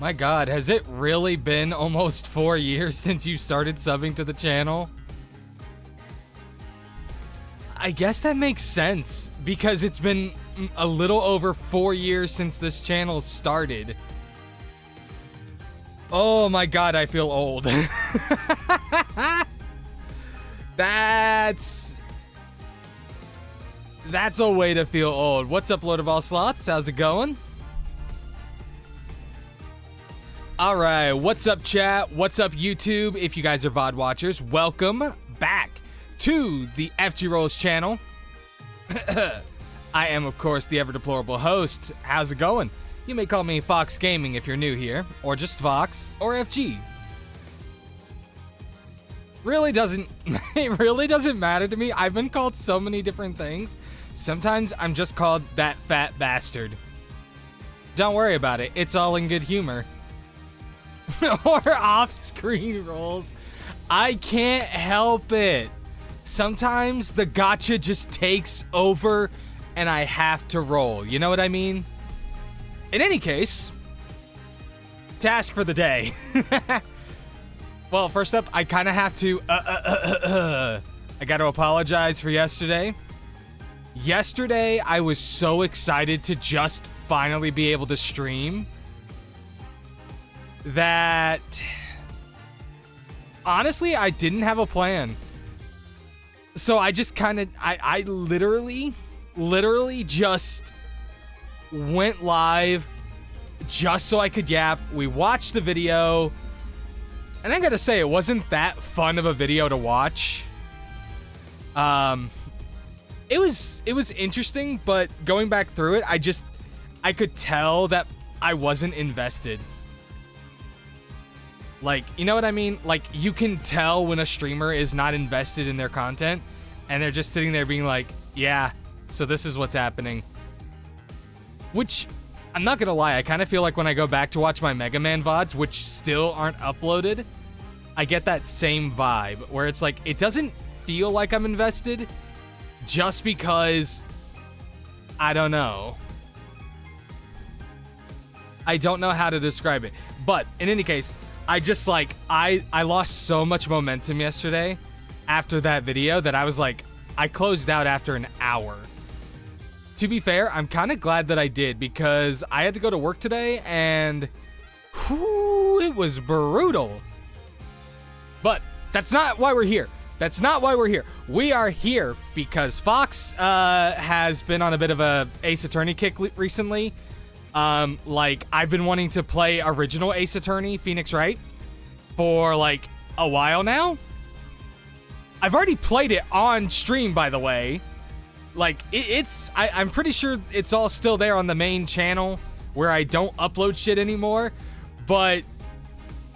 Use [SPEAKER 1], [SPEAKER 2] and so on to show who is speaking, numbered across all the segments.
[SPEAKER 1] My God, has it really been almost 4 years since you started subbing to the channel? I guess that makes sense, because it's been a little over 4 years since this channel started. Oh my God, I feel old. That's a way to feel old. What's up, Lord of All Sloths? How's it going? All right, what's up, chat? What's up, YouTube? If you guys are VOD watchers, welcome back to the FGRolls channel. I am, of course, the ever-deplorable host. How's it going? You may call me Fox Gaming if you're new here, or just Fox, or FG. It really doesn't matter to me. I've been called so many different things. Sometimes I'm just called that fat bastard. Don't worry about it. It's all in good humor. Or off-screen rolls. I can't help it. Sometimes the gotcha just takes over and I have to roll. You know what I mean? In any case, task for the day. Well, first up, I kind of have to, I got to apologize for yesterday. Yesterday, I was so excited to just finally be able to stream that, honestly, I didn't have a plan. So I just kind of, I literally just went live just so I could yap. We watched the video. And I gotta say, it wasn't that fun of a video to watch. It was interesting, but going back through it, I could tell that I wasn't invested. Like, you know what I mean? Like, you can tell when a streamer is not invested in their content, and they're just sitting there being like, yeah, so this is what's happening. Which, I'm not gonna lie, I kind of feel like when I go back to watch my Mega Man VODs, which still aren't uploaded, I get that same vibe, where it's like, it doesn't feel like I'm invested, just because, I don't know. I don't know how to describe it. But, in any case, I just, like, I lost so much momentum yesterday after that video that I was like, I closed out after an hour. To be fair, I'm kind of glad that I did, because I had to go to work today, and whew, it was brutal. But that's not why we're here. That's not why we're here. We are here because Fox has been on a bit of a Ace Attorney kick recently. Like, I've been wanting to play original Ace Attorney, Phoenix Wright, for, like, a while now. I've already played it on stream, by the way. Like, I'm pretty sure it's all still there on the main channel where I don't upload shit anymore, but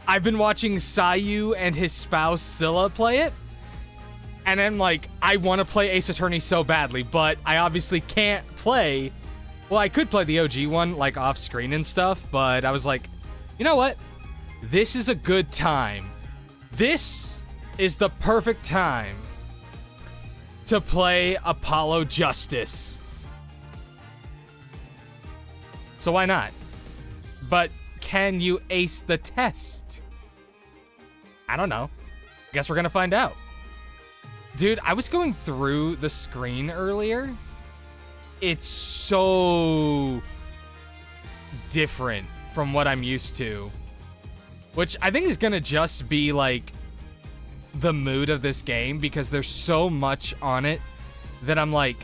[SPEAKER 1] I've been watching Sayu and his spouse Scylla play it, and I'm like, I want to play Ace Attorney so badly, but I obviously can't play. Well, I could play the OG one, like, off screen and stuff, but I was like, you know what? This is a good time. This is the perfect time to play Apollo Justice. So why not? But can you ace the test? I don't know. Guess we're gonna find out. Dude, I was going through the screen earlier. It's so different from what I'm used to, which I think is gonna just be like the mood of this game, because there's so much on it that I'm like,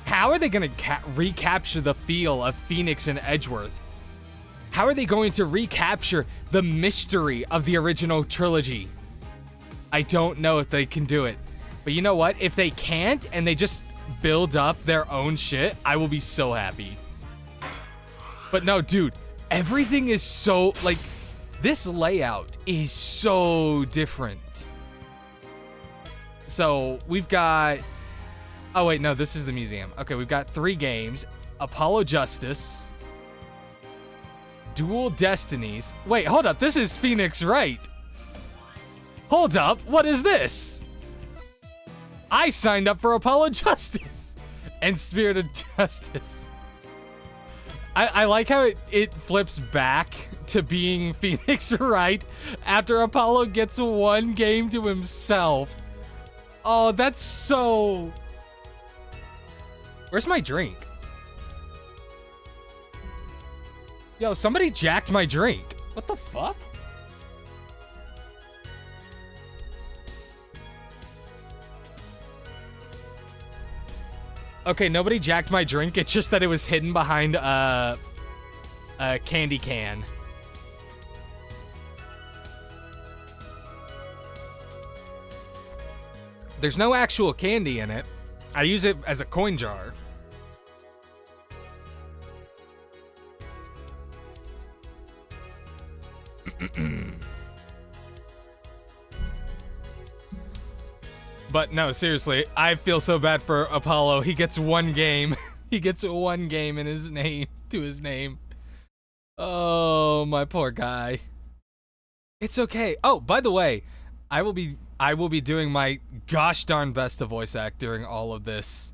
[SPEAKER 1] how are they gonna recapture the feel of Phoenix and Edgeworth? How are they going to recapture the mystery of the original trilogy? I don't know if they can do it, but you know what? If they can't and they just build up their own shit, I will be so happy. But no, dude, everything is so, like, this layout is so different. So we've got, oh wait, no, this is the museum. Okay, we've got 3 games: Apollo Justice, Dual Destinies. Wait, hold up, this is Phoenix Wright. Hold up, what is this? I signed up for Apollo Justice and Spirit of Justice. I like how it flips back to being Phoenix Wright after Apollo gets one game to himself. Oh, that's so... Where's my drink? Yo, somebody jacked my drink. What the fuck? Okay, nobody jacked my drink. It's just that it was hidden behind a candy can. There's no actual candy in it. I use it as a coin jar. But no, seriously, I feel so bad for Apollo. He gets one game. He gets one game in his name, to his name. Oh, my poor guy. It's okay. Oh, by the way, I will be doing my gosh darn best to voice act during all of this.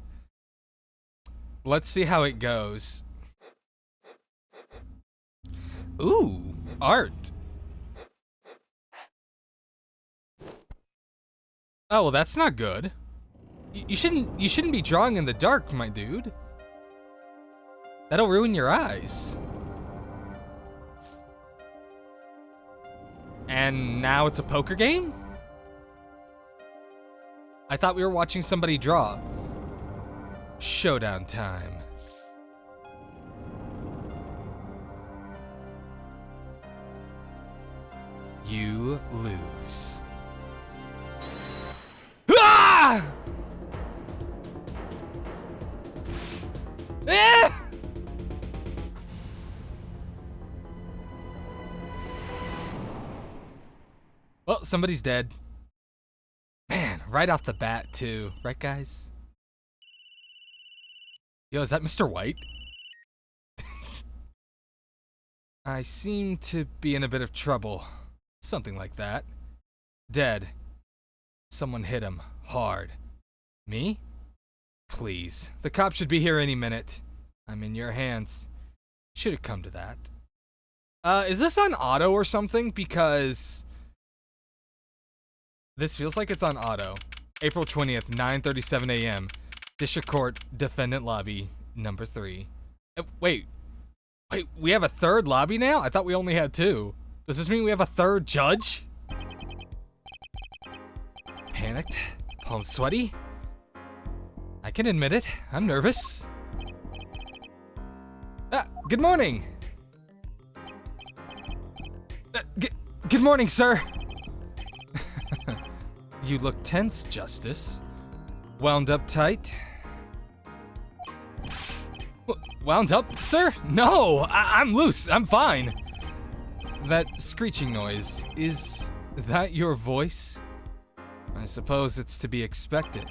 [SPEAKER 1] Let's see how it goes. Ooh, art. Oh, well, that's not good. You shouldn't be drawing in the dark, my dude. That'll ruin your eyes. And now it's a poker game? I thought we were watching somebody draw. Showdown time. You lose. Ah! Ah! Well, somebody's dead. Man, right off the bat, too. Right, guys? Yo, is that Mr. White? I seem to be in a bit of trouble. Something like that. Dead. Someone hit him. Hard. Me? Please. The cops should be here any minute. I'm in your hands. Should have come to that. Is this on auto or something? Because... this feels like it's on auto. April 20th, 9:37 a.m. District Court, Defendant Lobby, number 3. Wait, we have a third lobby now? I thought we only had 2. Does this mean we have a third judge? Panicked, palms sweaty. I can admit it, I'm nervous. Good morning. Good morning, sir. You look tense, Justice. Wound up tight? Wound up, sir? No, I'm loose. I'm fine. That screeching noise, is that your voice? I suppose it's to be expected.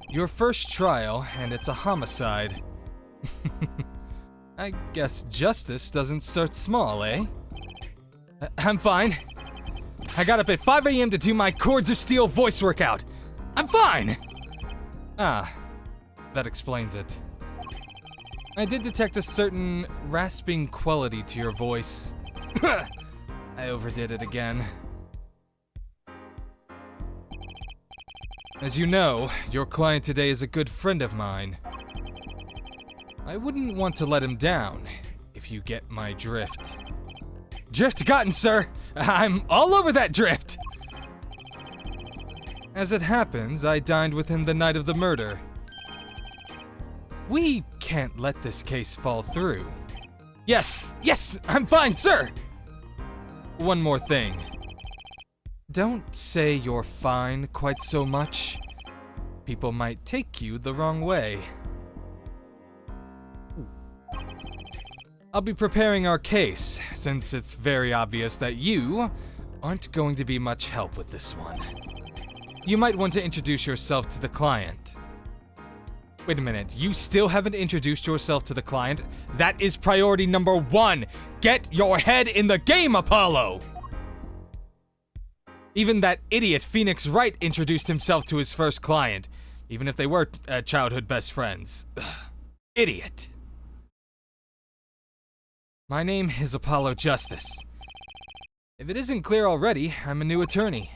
[SPEAKER 1] Your first trial, and it's a homicide. I guess justice doesn't start small, eh? I'm fine. I got up at 5 a.m. to do my Chords of Steel voice workout. I'm fine! Ah, that explains it. I did detect a certain rasping quality to your voice. I overdid it again. As you know, your client today is a good friend of mine. I wouldn't want to let him down, if you get my drift. Drift gotten, sir! I'm all over that drift! As it happens, I dined with him the night of the murder. We can't let this case fall through. Yes, I'm fine, sir! One more thing. Don't say you're fine quite so much. People might take you the wrong way. I'll be preparing our case, since it's very obvious that you aren't going to be much help with this one. You might want to introduce yourself to the client. Wait a minute, you still haven't introduced yourself to the client? That is priority number 1! Get your head in the game, Apollo! Even that idiot Phoenix Wright introduced himself to his first client, even if they were childhood best friends. Ugh. Idiot. My name is Apollo Justice. If it isn't clear already, I'm a new attorney.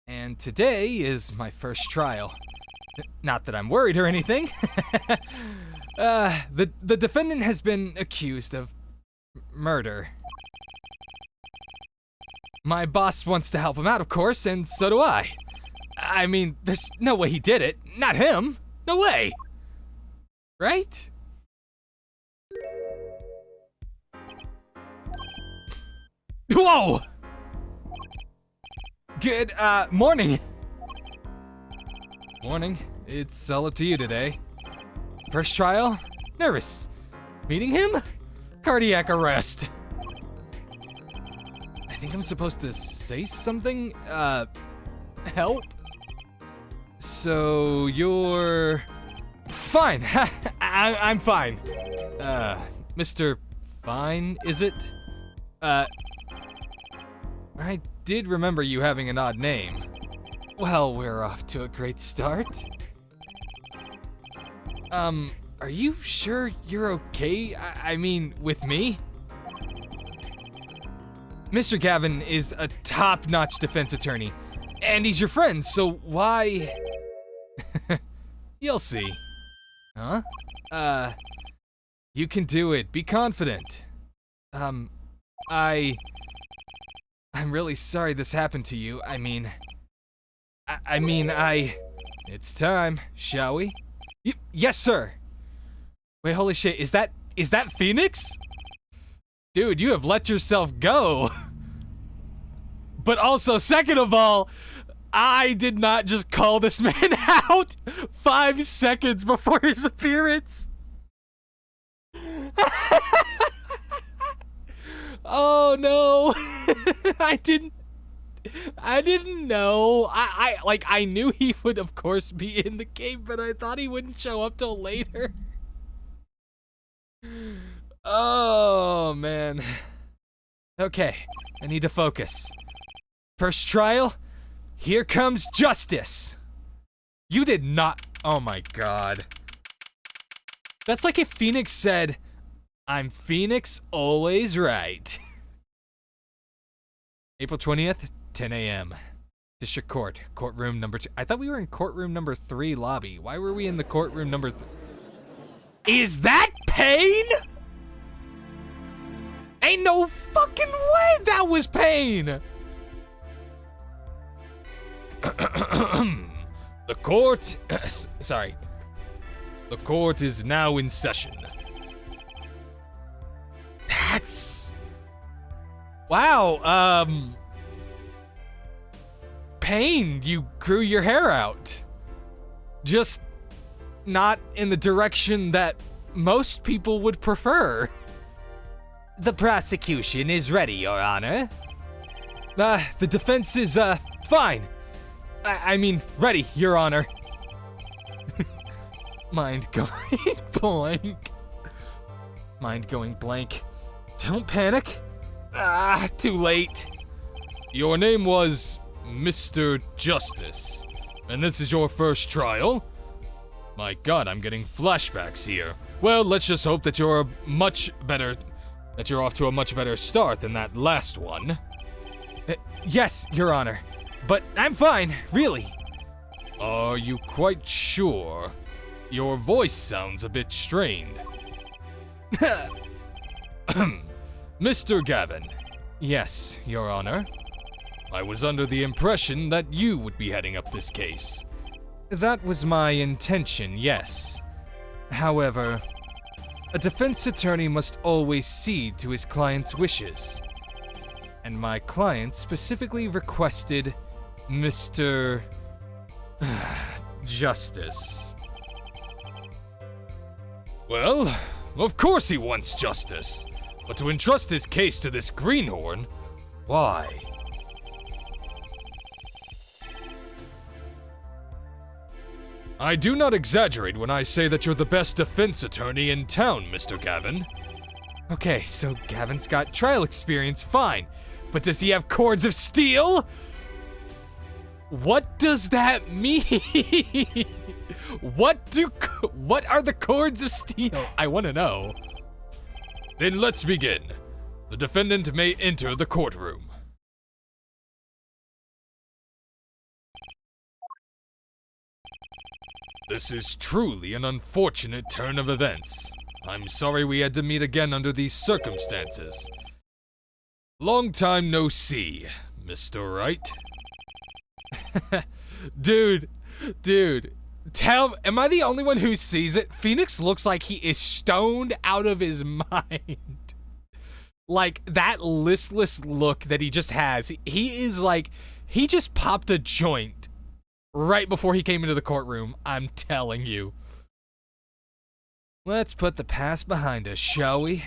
[SPEAKER 1] And today is my first trial. Not that I'm worried or anything. The defendant has been accused of murder. My boss wants to help him out, of course, and so do I. I mean, there's no way he did it. Not him. No way. Right? Whoa! Good, morning. Morning. It's all up to you today. First trial? Nervous. Meeting him? Cardiac arrest. I think I'm supposed to say something? Help? So, you're... Fine. I'm fine. Mr. Fine, is it? I did remember you having an odd name. Well, we're off to a great start. Are you sure you're okay? I mean, with me? Mr. Gavin is a top-notch defense attorney, and he's your friend, so why... You'll see. Huh? You can do it. Be confident. I'm really sorry this happened to you. I mean, It's time, shall we? Yes, sir. Wait, holy shit, is that Phoenix? Dude, you have let yourself go. But also, second of all, I did not just call this man out 5 seconds before his appearance. Oh no. I didn't know. I knew he would of course be in the game, but I thought he wouldn't show up till later. Oh man. Okay, I need to focus. First trial, here comes justice. You did not, oh my god. That's like if Phoenix said, I'm Phoenix, always right. April 20th, 10 a.m. District Court, courtroom number 2. I thought we were in courtroom number 3 lobby. Why were we in the courtroom number 3? Is that Pain? Ain't no fucking way that was Pain. The court, sorry. The court is now in session. That's... Wow, Pain, you grew your hair out. Just not in the direction that most people would prefer. The prosecution is ready, Your Honor. The defense is, fine. I mean, ready, Your Honor. Mind going blank. Mind going blank. Don't panic. Too late. Your name was Mr. Justice, and this is your first trial? My god, I'm getting flashbacks here. Well, let's just hope that you're off to a much better start than that last one. Yes, Your Honor. But I'm fine, really. Are you quite sure? Your voice sounds a bit strained. Mr. Gavin. Yes, Your Honor. I was under the impression that you would be heading up this case. That was my intention, yes. However, a defense attorney must always cede to his client's wishes. And my client specifically requested Mr. Justice. Well, of course he wants justice. But to entrust his case to this greenhorn, why? I do not exaggerate when I say that you're the best defense attorney in town, Mr. Gavin. Okay, so Gavin's got trial experience, fine. But does he have cords of steel? What does that mean? What are the cords of steel? I want to know. Then let's begin. The defendant may enter the courtroom. This is truly an unfortunate turn of events. I'm sorry we had to meet again under these circumstances. Long time no see, Mr. Wright. Dude, am I the only one who sees it? Phoenix looks like he is stoned out of his mind. Like, that listless look that he just has, he is like, he just popped a joint right before he came into the courtroom, I'm telling you. Let's put the past behind us, shall we?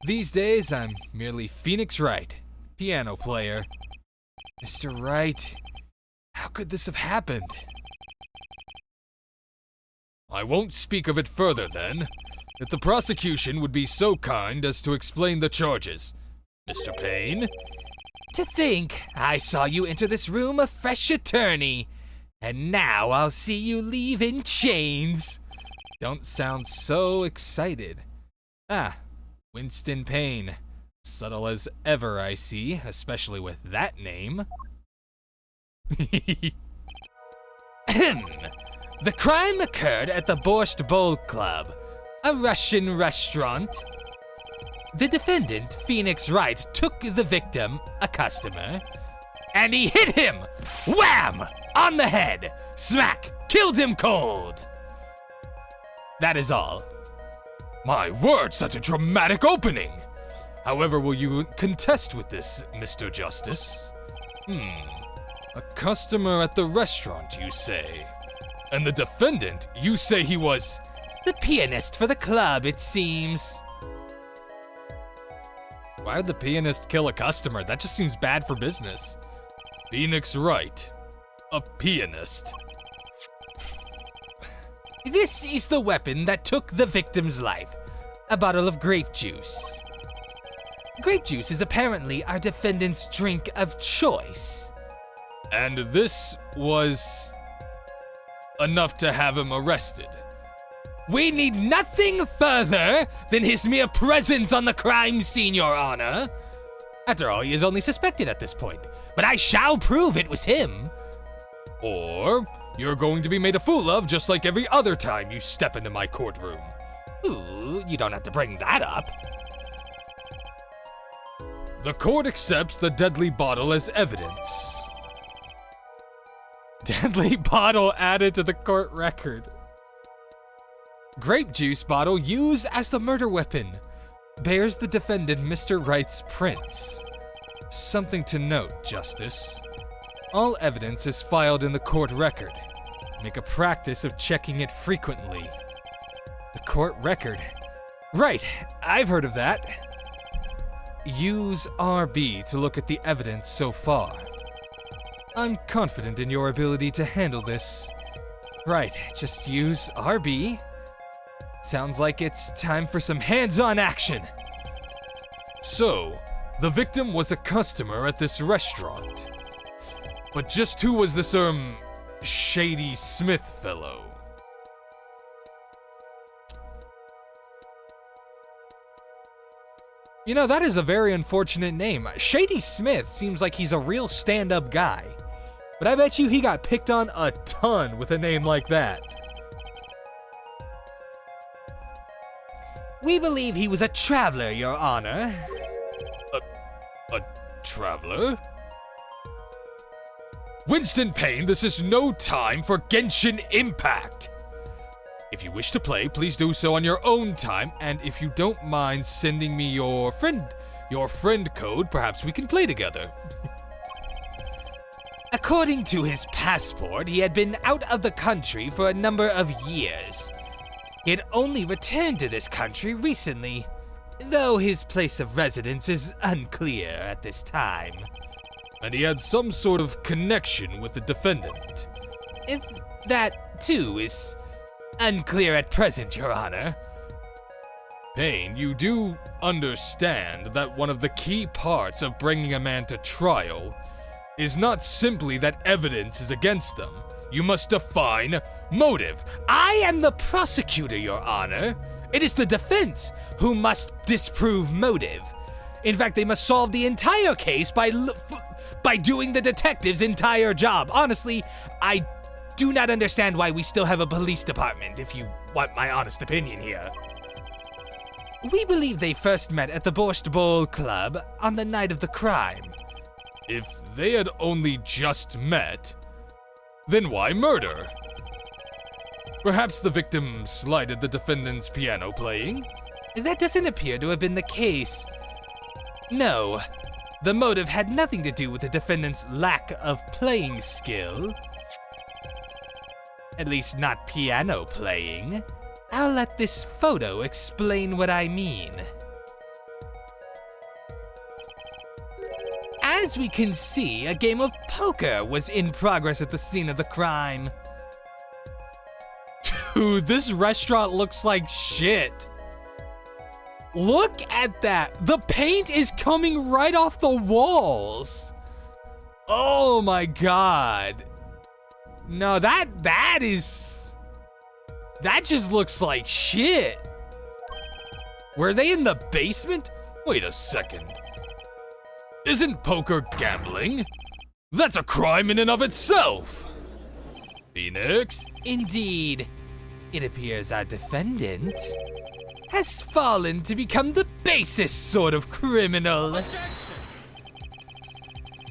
[SPEAKER 1] These days, I'm merely Phoenix Wright, piano player. Mr. Wright, how could this have happened? I won't speak of it further, then. If the prosecution would be so kind as to explain the charges. Mr. Payne? To think, I saw you enter this room a fresh attorney, and now I'll see you leave in chains. Don't sound so excited. Winston Payne. Subtle as ever, I see, especially with that name. The crime occurred at the Borscht Bowl Club, a Russian restaurant. The defendant, Phoenix Wright, took the victim, a customer, and he hit him! Wham! On the head! Smack! Killed him cold! That is all. My word, such a dramatic opening! However, will you contest with this, Mr. Justice? A customer at the restaurant, you say? And the defendant, you say he was... The pianist for the club, it seems. Why would the pianist kill a customer? That just seems bad for business. Phoenix Wright, a pianist. This is the weapon that took the victim's life. A bottle of grape juice. Grape juice is apparently our defendant's drink of choice. And this was enough to have him arrested. We need nothing further than his mere presence on the crime scene, Your Honor. After all, he is only suspected at this point, but I shall prove it was him. Or you're going to be made a fool of just like every other time you step into my courtroom. Ooh, you don't have to bring that up. The court accepts the deadly bottle as evidence. Deadly bottle added to the court record. Grape juice bottle used as the murder weapon. Bears the defendant Mr. Wright's prints. Something to note, Justice. All evidence is filed in the court record. Make a practice of checking it frequently. The court record. Right, I've heard of that. Use RB to look at the evidence so far. I'm confident in your ability to handle this. Right, just use RB. Sounds like it's time for some hands-on action. So, the victim was a customer at this restaurant. But just who was this, Shady Smith fellow? You know, that is a very unfortunate name. Shady Smith seems like he's a real stand-up guy. But I bet you he got picked on a ton with a name like that. We believe he was a traveler, Your Honor. A traveler? Winston Payne, this is no time for Genshin Impact. If you wish to play, please do so on your own time, and if you don't mind sending me your friend code, perhaps we can play together. According to his passport, he had been out of the country for a number of years. He had only returned to this country recently, though his place of residence is unclear at this time. And he had some sort of connection with the defendant. If that, too, is unclear at present, Your Honor. Payne, you do understand that one of the key parts of bringing a man to trial is not simply that evidence is against them. You must define motive. I am the prosecutor, Your Honor,
[SPEAKER 2] It is the defense who must disprove motive. In fact, they must solve the entire case by doing the detective's entire job. Honestly, I do not understand why we still have a police department, if you want my honest opinion here. We believe they first met at the Borscht Bowl Club on the night of the crime.
[SPEAKER 1] If they had only just met, then why murder? Perhaps the victim slighted the defendant's piano playing?
[SPEAKER 2] That doesn't appear to have been the case. No, the motive had nothing to do with the defendant's lack of playing skill. At least not piano playing. I'll let this photo explain what I mean. As we can see, a game of poker was in progress at the scene of the crime.
[SPEAKER 1] Dude, this restaurant looks like shit. Look at that. The paint is coming right off the walls. Oh my god. No, that just looks like shit. Were they in the basement? Wait a second. Isn't poker gambling? That's a crime in and of itself. Phoenix?
[SPEAKER 2] Indeed. It appears our defendant has fallen to become the basest sort of criminal.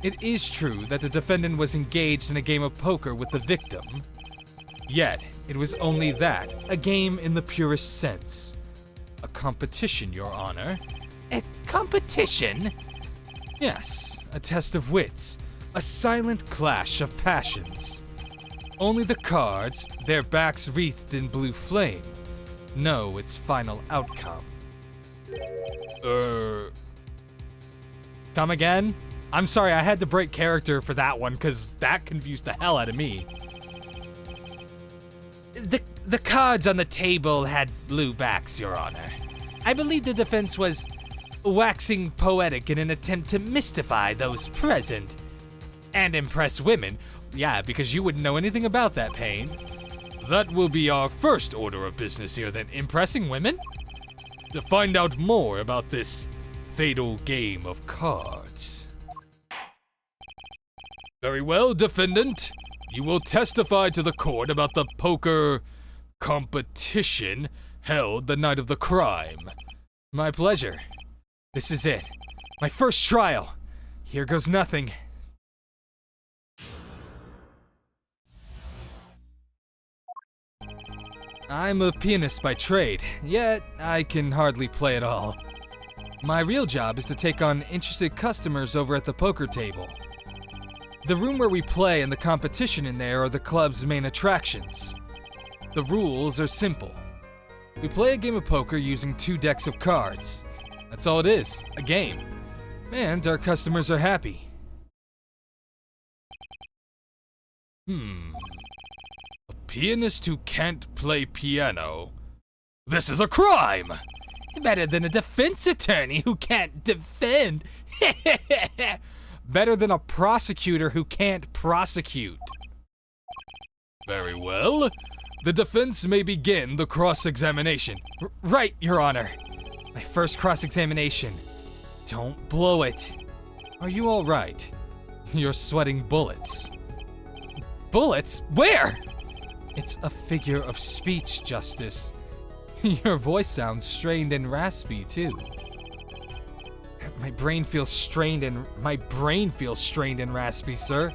[SPEAKER 1] It is true that the defendant was engaged in a game of poker with the victim. Yet, it was only that, a game in the purest sense. A competition, Your Honor.
[SPEAKER 2] A competition?
[SPEAKER 1] Yes, a test of wits, a silent clash of passions. Only the cards, their backs wreathed in blue flame, know its final outcome. Come again? I'm sorry, I had to break character for that one, because that confused the hell out of me.
[SPEAKER 2] The cards on the table had blue backs, Your Honor. I believe the defense was waxing poetic in an attempt to mystify those present and impress women. Yeah, because you wouldn't know anything about that, Payne.
[SPEAKER 1] That will be our first order of business here, then. Impressing women? To find out more about this fatal game of cards. Very well, defendant. You will testify to the court about the poker competition held the night of the crime.
[SPEAKER 2] My pleasure. This is it. My first trial. Here goes nothing. I'm a pianist by trade, yet I can hardly play at all. My real job is to take on interested customers over at the poker table. The room where we play and the competition in there are the club's main attractions. The rules are simple. We play a game of poker using 2 decks of cards. That's all it is, a game. And our customers are happy.
[SPEAKER 1] A pianist who can't play piano. This is a crime!
[SPEAKER 2] Better than a defense attorney who can't defend.
[SPEAKER 1] Better than a prosecutor who can't prosecute. Very well. The defense may begin the cross-examination.
[SPEAKER 2] Right, Your Honor. My first cross-examination. Don't blow it.
[SPEAKER 1] Are you all right? You're sweating bullets.
[SPEAKER 2] Bullets? Where?
[SPEAKER 1] It's a figure of speech, Justice. Your voice sounds strained and raspy, too.
[SPEAKER 2] My brain feels strained and raspy, sir.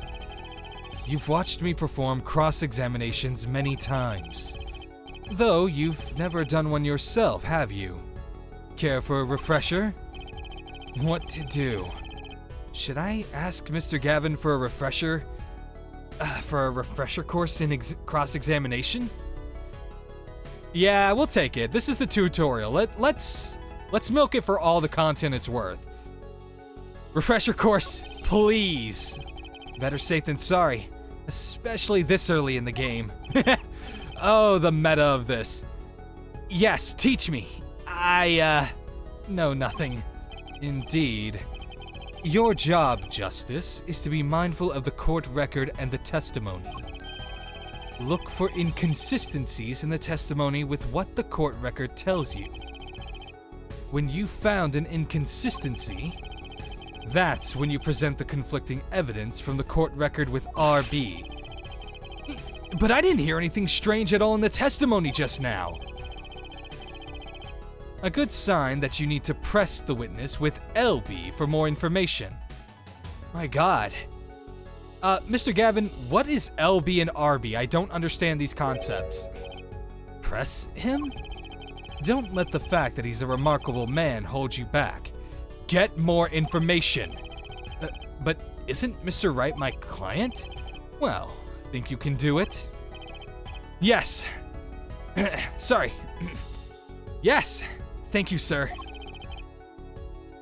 [SPEAKER 1] You've watched me perform cross-examinations many times. Though you've never done one yourself, have you? Care for a refresher? What to do? Should I ask Mr. Gavin for a refresher? For a refresher course in cross-examination? Yeah, we'll take it. This is the tutorial. Let's milk it for all the content it's worth. Refresher course, please. Better safe than sorry, especially this early in the game. Oh, the meta of this. Yes, teach me. I know nothing. Indeed. Your job, Justice, is to be mindful of the court record and the testimony.
[SPEAKER 2] Look for inconsistencies in the testimony with what the court record tells you. When you found an inconsistency, that's when you present the conflicting evidence from the court record with RB. But I didn't hear anything strange at all in the testimony just now. A good sign that you need to press the witness with LB for more information. My God. Mr. Gavin, what is LB and RB? I don't understand these concepts. Press him? Don't let the fact that he's a remarkable man hold you back. Get more information. But isn't Mr. Wright my client? Well, think you can do it? Yes. Sorry. Yes. Thank you, sir.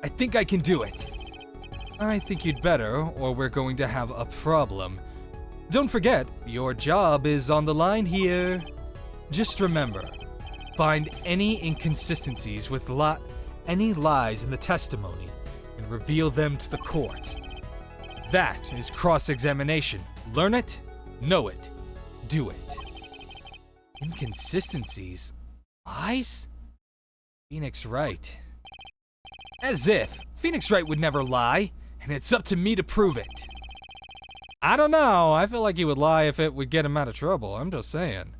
[SPEAKER 2] I think I can do it. I think you'd better, or we're going to have a problem. Don't forget, your job is on the line here. Just remember, find any inconsistencies with any lies in the testimony and reveal them to the court. That is cross-examination. Learn it, know it, do it. Inconsistencies? Lies? Phoenix Wright. As if. Phoenix Wright would never lie, and it's up to me to prove it. I don't know. I feel like he would lie if it would get him out of trouble. I'm just saying.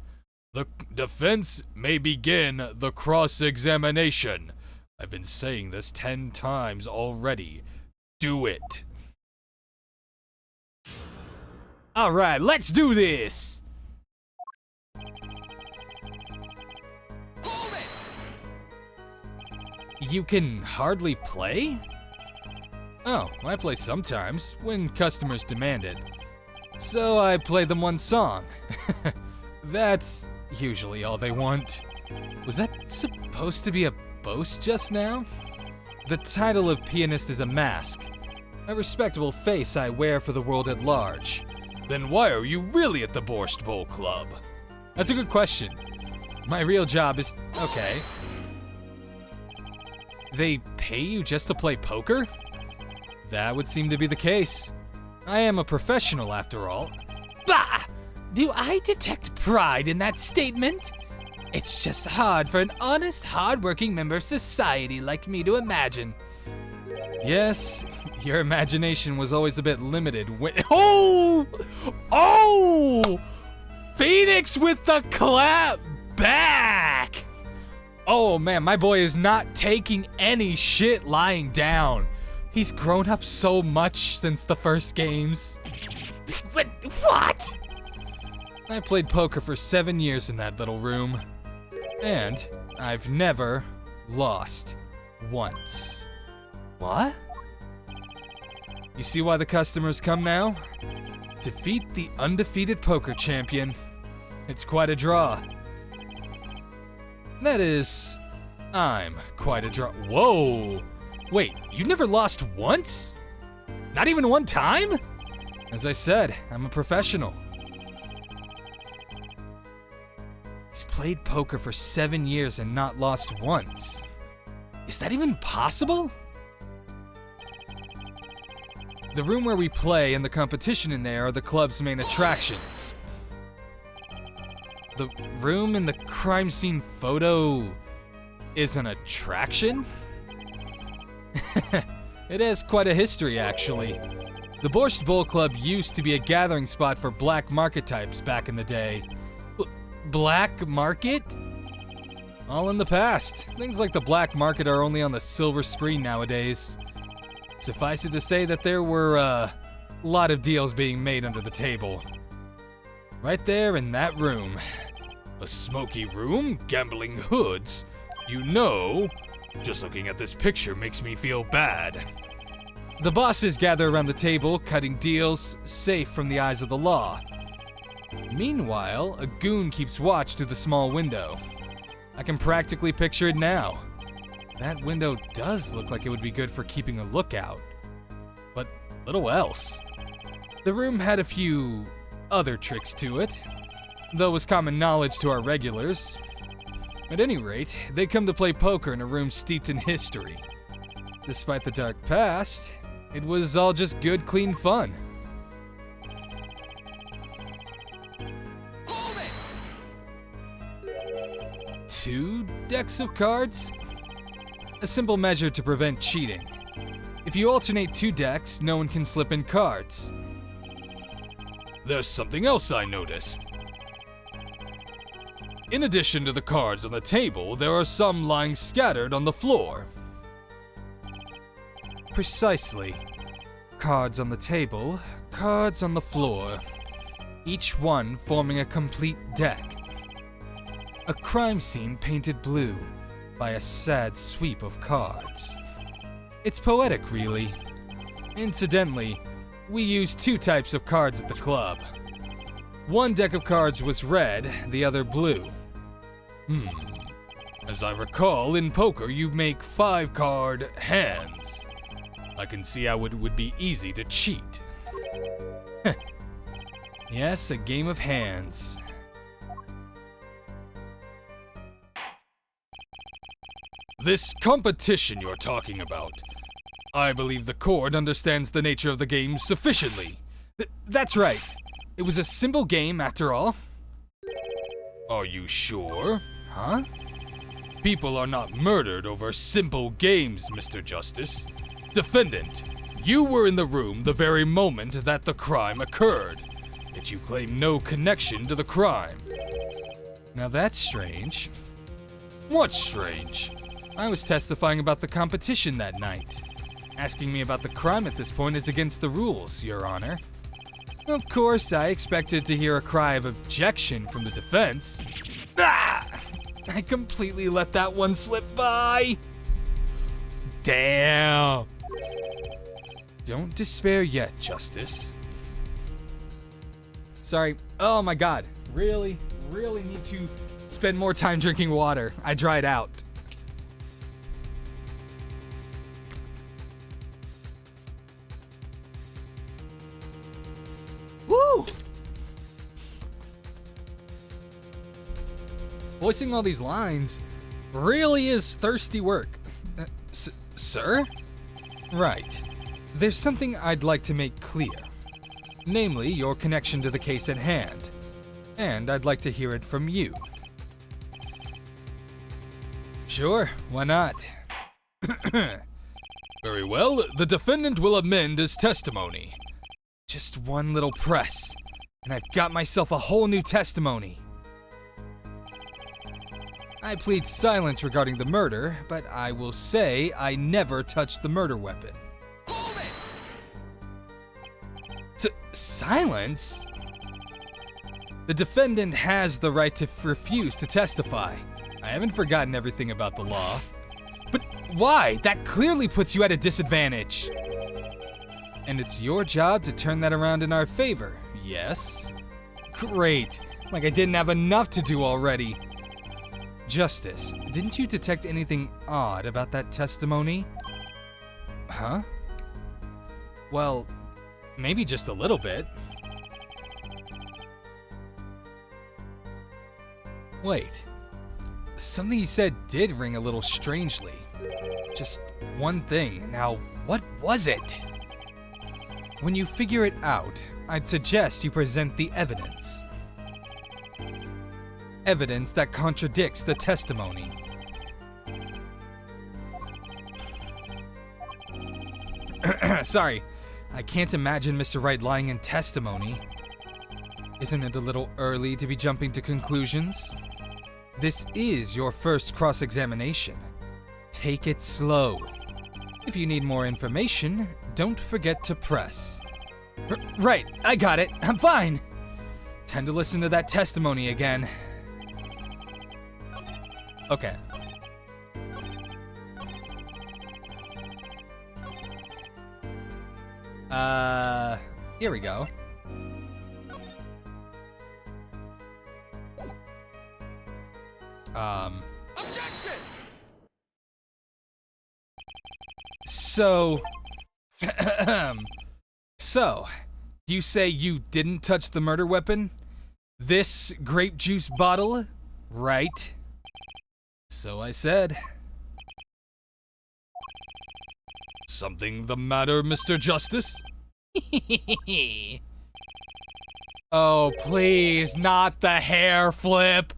[SPEAKER 2] The defense may begin the cross-examination. I've been saying this 10 times already. Do it. All right, let's do this. You can hardly play? Oh, I play sometimes, when customers demand it. So I play them one song. That's usually all they want. Was that supposed to be a boast just now? The title of pianist is a mask. A respectable face I wear for the world at large. Then why are you really at the Borscht Bowl Club? That's a good question. My real job is... okay. They pay you just to play poker? That would seem to be the case. I am a professional after all. Bah! Do I detect pride in that statement? It's just hard for an honest, hard-working member of society like me to imagine. Yes, your imagination was always a bit limited when— Oh! Oh! Phoenix with the clap back! Oh man, my boy is not taking any shit lying down. He's grown up so much since the first games. What? I played poker for 7 years in that little room. And I've never lost once. What? You see why the customers come now? Defeat the undefeated poker champion. It's quite a draw. That is, I'm quite a draw. Whoa! Wait, you never lost once? Not even one time? As I said, I'm a professional. He's played poker for 7 years and not lost once. Is that even possible? The room where we play and the competition in there are the club's main attractions. The room in the crime scene photo is an attraction? It has quite a history, actually. The Borscht Bowl Club used to be a gathering spot for black market types back in the day. Black market? All in the past. Things like the black market are only on the silver screen nowadays. Suffice it to say that there were a lot of deals being made under the table. Right there in that room. A smoky room, gambling hoods. You know, just looking at this picture makes me feel bad. The bosses gather around the table, cutting deals, safe from the eyes of the law. Meanwhile, a goon keeps watch through the small window. I can practically picture it now. That window does look like it would be good for keeping a lookout. But little else. The room had a few other tricks to it, though it was common knowledge to our regulars. At any rate, they come to play poker in a room steeped in history. Despite the dark past, it was all just good, clean fun. 2 decks of cards? A simple measure to prevent cheating. If you alternate 2 decks, no one can slip in cards.
[SPEAKER 1] There's something else I noticed. In addition to the cards on the table, there are some lying scattered on the floor.
[SPEAKER 2] Precisely. Cards on the table, cards on the floor, each one forming a complete deck. A crime scene painted blue by a sad sweep of cards. It's poetic, really. Incidentally, we use 2 types of cards at the club. One deck of cards was red, the other blue.
[SPEAKER 1] As I recall, in poker you make 5-card hands. I can see how it would be easy to cheat.
[SPEAKER 2] Yes, a game of hands.
[SPEAKER 1] This competition you're talking about, I believe the court understands the nature of the game sufficiently.
[SPEAKER 2] That's right. It was a simple game after all.
[SPEAKER 1] Are you sure?
[SPEAKER 2] Huh?
[SPEAKER 1] People are not murdered over simple games, Mr. Justice. Defendant, you were in the room the very moment that the crime occurred, yet you claim no connection to the crime.
[SPEAKER 2] Now that's strange.
[SPEAKER 1] What's strange?
[SPEAKER 2] I was testifying about the competition that night. Asking me about the crime at this point is against the rules, Your Honor. Of course, I expected to hear a cry of objection from the defense. Ah! I completely let that one slip by.
[SPEAKER 1] Damn.
[SPEAKER 2] Don't despair yet, Justice. Sorry. Oh my god. Really need to spend more time drinking water. I dried out. Woo! Voicing all these lines really is thirsty work. Sir? Right. There's something I'd like to make clear. Namely, your connection to the case at hand. And I'd like to hear it from you. Sure, why not?
[SPEAKER 1] Very well, the defendant will amend his testimony.
[SPEAKER 2] Just one little press, and I've got myself a whole new testimony. I plead silence regarding the murder, but I will say I never touched the murder weapon.
[SPEAKER 1] Hold it!
[SPEAKER 2] Silence? The defendant has the right to refuse to testify. I haven't forgotten everything about the law. But why? That clearly puts you at a disadvantage. And it's your job to turn that around in our favor, yes? Great. Like I didn't have enough to do already. Justice, didn't you detect anything odd about that testimony? Huh? Well, maybe just a little bit. Wait. Something he said did ring a little strangely. Just one thing. Now, what was it? When you figure it out, I'd suggest you present the evidence. Evidence that contradicts the testimony. Sorry, I can't imagine Mr. Wright lying in testimony. Isn't it a little early to be jumping to conclusions? This is your first cross-examination. Take it slow. If you need more information, don't forget to press. Right, I got it. I'm fine. Time to listen to that testimony again. Okay. Here we go.
[SPEAKER 1] Objection!
[SPEAKER 2] So, you say you didn't touch the murder weapon? This grape juice bottle, right? So I said.
[SPEAKER 1] Something the matter, Mr. Justice?
[SPEAKER 2] Oh, please, not the hair flip.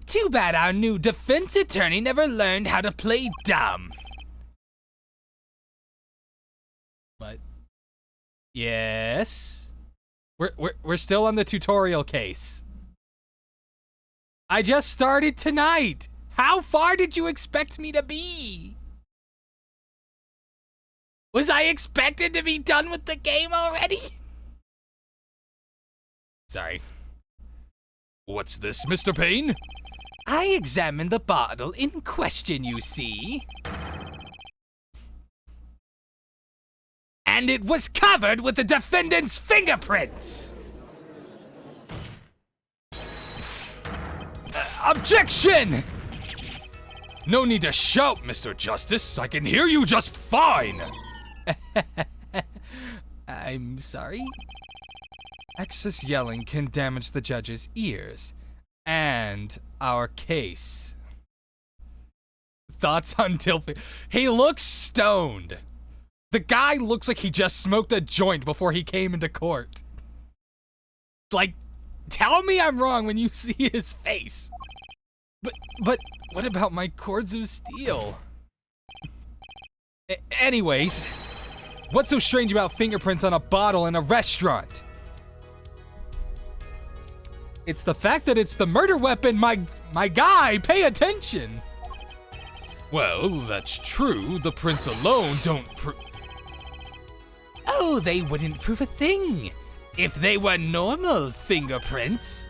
[SPEAKER 2] Too bad our new defense attorney never learned how to play dumb.
[SPEAKER 1] What? Yes? We're still on the tutorial case. I just started tonight. How far did you expect me to be? Was I expected to be done with the game already? Sorry.
[SPEAKER 2] What's this, Mr. Payne?
[SPEAKER 1] I examined the bottle in question, you see. And it was covered with the defendant's fingerprints!
[SPEAKER 2] Objection! No need to shout, Mr. Justice. I can hear you just fine.
[SPEAKER 1] I'm sorry? Excess yelling can damage the judge's ears and our case. Thoughts on Tilphy? He looks stoned. The guy looks like he just smoked a joint before he came into court. Like, tell me I'm wrong when you see his face. But what about my cords of steel? Anyways, what's so strange about fingerprints on a bottle in a restaurant? It's the fact that it's the murder weapon, my guy, pay attention.
[SPEAKER 2] Well, that's true. The prints alone don't
[SPEAKER 1] Oh, they wouldn't prove a thing if they were normal fingerprints.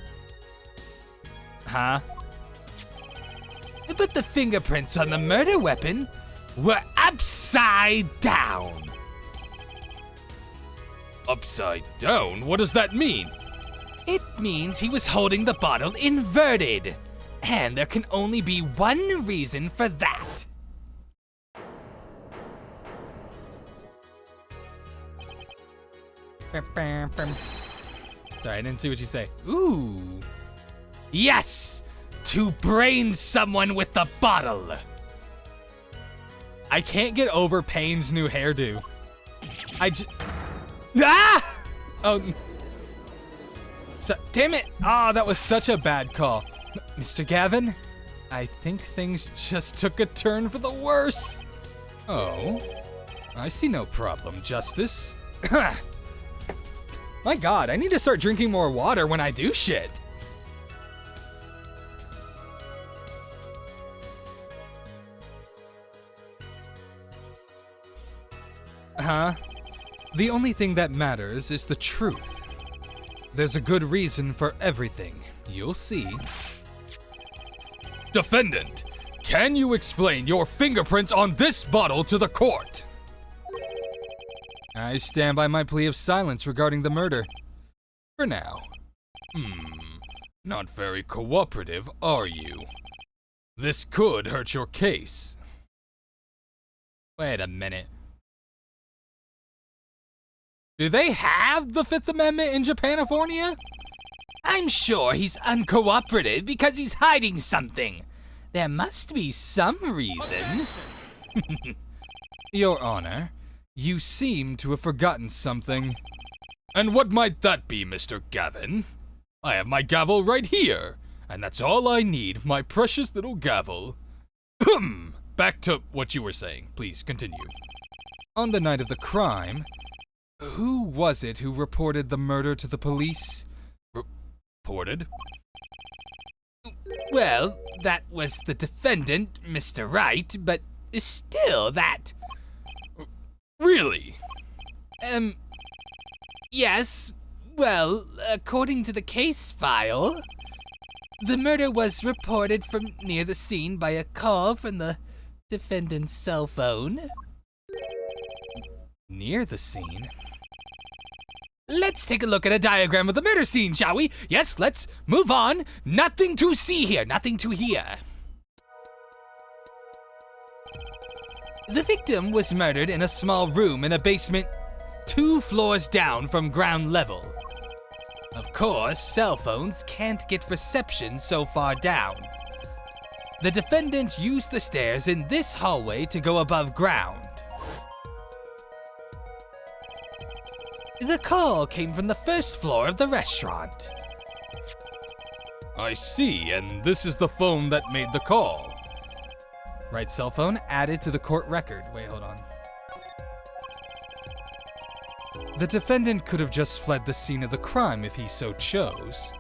[SPEAKER 1] Huh? But the fingerprints on the murder weapon were upside down.
[SPEAKER 2] Upside down? What does that mean?
[SPEAKER 1] It means he was holding the bottle inverted. And there can only be one reason for that. Sorry, I didn't see what you say. Ooh. Yes! To brain someone with the bottle. I can't get over Payne's new hairdo. Ah! Oh. So, damn it. Oh, that was such a bad call. Mr. Gavin, I think things just took a turn for the worse.
[SPEAKER 2] Oh, I see no problem, Justice.
[SPEAKER 1] My God, I need to start drinking more water when I do shit. Huh? The only thing that matters is the truth. There's a good reason for everything. You'll see.
[SPEAKER 2] Defendant, can you explain your fingerprints on this bottle to the court?
[SPEAKER 1] I stand by my plea of silence regarding the murder. For now.
[SPEAKER 2] Not very cooperative, are you? This could hurt your case.
[SPEAKER 1] Wait a minute. Do they have the Fifth Amendment in Japanifornia? I'm sure he's uncooperative because he's hiding something. There must be some reason.
[SPEAKER 2] Your Honor, you seem to have forgotten something. And what might that be, Mr. Gavin? I have my gavel right here, and that's all I need, my precious little gavel. Back to what you were saying. Please continue.
[SPEAKER 1] On the night of the crime, who was it who reported the murder to the police?
[SPEAKER 2] Reported?
[SPEAKER 1] Well, that was the defendant, Mr. Wright, but still that...
[SPEAKER 2] Really?
[SPEAKER 1] Yes. Well, according to the case file, the murder was reported from near the scene by a call from the defendant's cell phone. Near the scene? Let's take a look at a diagram of the murder scene, shall we? Yes, let's move on. Nothing to see here, nothing to hear. The victim was murdered in a small room in a basement 2 floors down from ground level. Of course, cell phones can't get reception so far down. The defendant used the stairs in this hallway to go above ground. The call came from the first floor of the restaurant.
[SPEAKER 2] I see, and this is the phone that made the call.
[SPEAKER 1] Right cell phone added to the court record. Wait, hold on. The defendant could have just fled the scene of the crime if he so chose.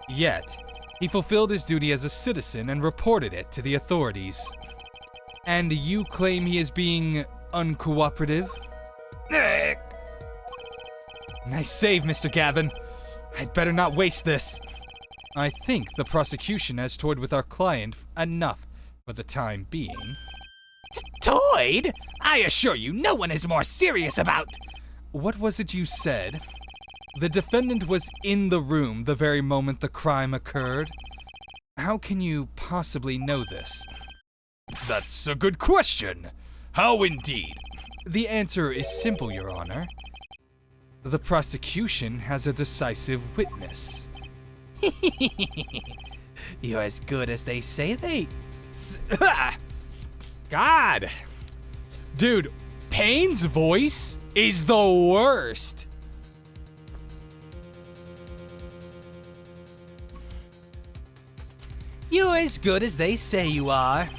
[SPEAKER 1] Yet, he fulfilled his duty as a citizen and reported it to the authorities. And you claim he is being uncooperative? Nice save, Mr. Gavin. I'd better not waste this. I think the prosecution has toyed with our client enough for the time being.
[SPEAKER 3] Toyed? I assure you, no one is more serious about...
[SPEAKER 1] What was it you said? The defendant was in the room the very moment the crime occurred. How can you possibly know this?
[SPEAKER 2] That's a good question. How indeed?
[SPEAKER 1] The answer is simple, Your Honor. The prosecution has a decisive witness.
[SPEAKER 3] You're as good as they say they...
[SPEAKER 1] God! Dude, Payne's voice is the worst.
[SPEAKER 3] You're as good as they say you are.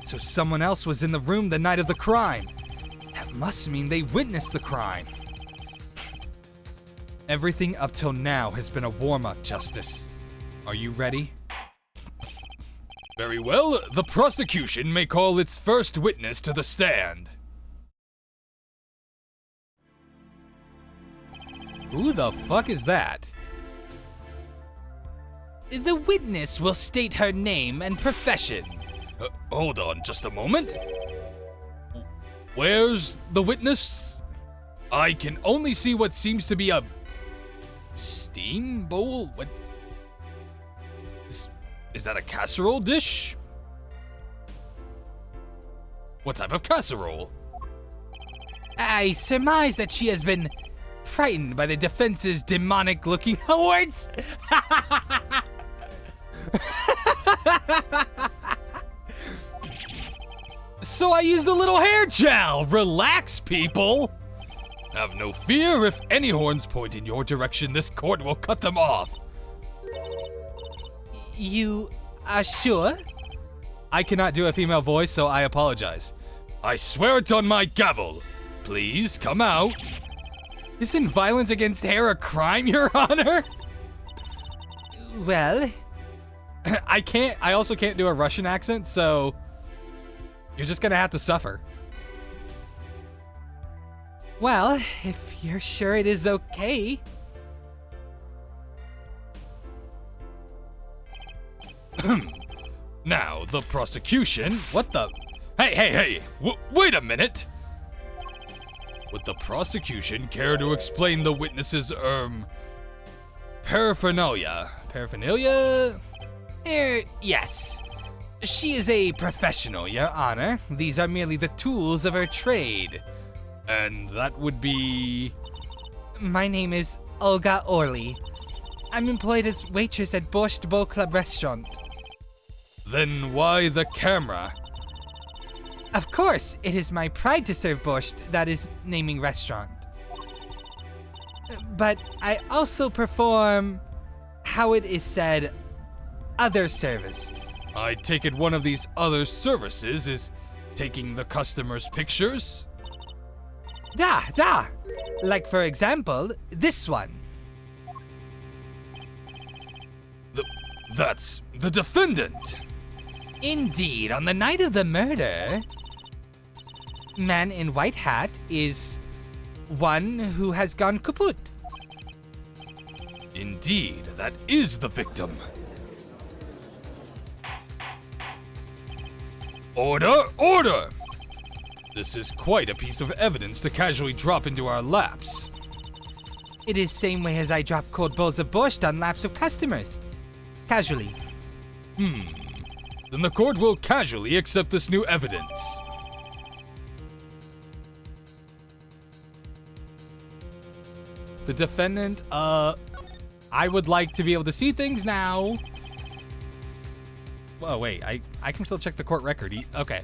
[SPEAKER 1] So someone else was in the room the night of the crime. That must mean they witnessed the crime. Everything up till now has been a warm-up, Justice. Are you ready?
[SPEAKER 2] Very well, the prosecution may call its first witness to the stand.
[SPEAKER 1] Who the fuck is that?
[SPEAKER 3] The witness will state her name and profession.
[SPEAKER 2] Hold on just a moment. Where's the witness? I can only see what seems to be a steam bowl. What? Is that a casserole dish? What type of casserole?
[SPEAKER 3] I surmise that she has been frightened by the defense's demonic-looking words.
[SPEAKER 1] So I used a little hair gel. Relax, people.
[SPEAKER 2] Have no fear. If any horns point in your direction, this court will cut them off.
[SPEAKER 3] You are sure?
[SPEAKER 1] I cannot do a female voice, so I apologize.
[SPEAKER 2] I swear it on my gavel. Please come out.
[SPEAKER 1] Isn't violence against hair a crime, Your Honor?
[SPEAKER 3] Well...
[SPEAKER 1] I also can't do a Russian accent, so... You're just gonna have to suffer.
[SPEAKER 3] Well, if you're sure it is okay...
[SPEAKER 2] Now, the prosecution...
[SPEAKER 1] What the...
[SPEAKER 2] Hey! Wait a minute! Would the prosecution care to explain the witness's, paraphernalia?
[SPEAKER 1] Paraphernalia?
[SPEAKER 3] Yes. She is a professional, Your Honor. These are merely the tools of her trade.
[SPEAKER 2] And that would be...
[SPEAKER 3] My name is Olga Orly. I'm employed as waitress at Borscht Bowl Club restaurant.
[SPEAKER 2] Then why the camera?
[SPEAKER 3] Of course, it is my pride to serve borscht, that is naming restaurant. But I also perform, how it is said, other service.
[SPEAKER 2] I take it one of these other services is taking the customer's pictures?
[SPEAKER 3] Da! Like for example, this one.
[SPEAKER 2] That's the defendant.
[SPEAKER 3] Indeed, on the night of the murder, man in white hat is one who has gone kaput.
[SPEAKER 2] Indeed, that is the victim. Order! This is quite a piece of evidence to casually drop into our laps.
[SPEAKER 3] It is same way as I drop cold bowls of borscht on laps of customers. Casually.
[SPEAKER 2] Then the court will casually accept this new evidence.
[SPEAKER 1] The defendant, I would like to be able to see things now. Oh, wait, I can still check the court record. Okay.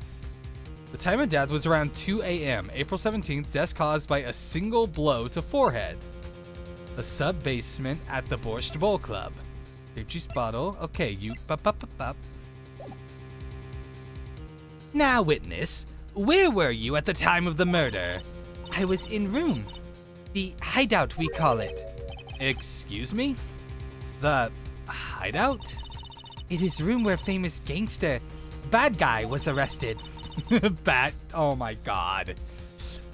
[SPEAKER 1] The time of death was around 2 a.m., April 17th, death caused by a single blow to forehead. The sub-basement at the Borscht Bowl Club.
[SPEAKER 2] Grape juice bottle. Okay, you. Bup.
[SPEAKER 3] Now, witness, where were you at the time of the murder? I was in room. The hideout, we call it.
[SPEAKER 2] Excuse me? The hideout?
[SPEAKER 3] It is room where famous gangster, bad guy, was arrested.
[SPEAKER 2] Oh my god.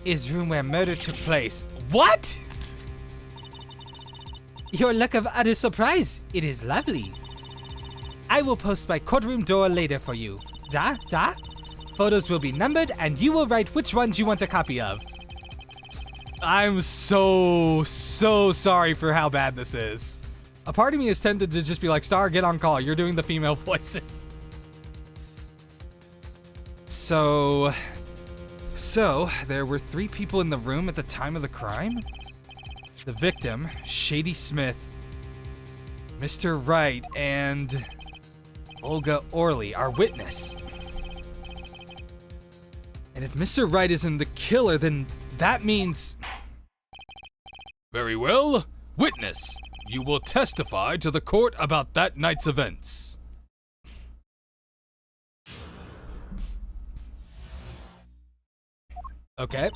[SPEAKER 3] Is room where murder took place.
[SPEAKER 2] What?
[SPEAKER 3] Your look of utter surprise. It is lovely. I will post my courtroom door later for you. Da? Photos will be numbered and you will write which ones you want a copy of.
[SPEAKER 2] I'm so sorry for how bad this is. A part of me is tempted to just be like, Star, get on call. You're doing the female voices. So there were 3 people in the room at the time of the crime? The victim, Shady Smith, Mr. Wright, and Olga Orley, our witness. And if Mr. Wright isn't the killer, then that means... Very well. Witness, you will testify to the court about that night's events. Okay.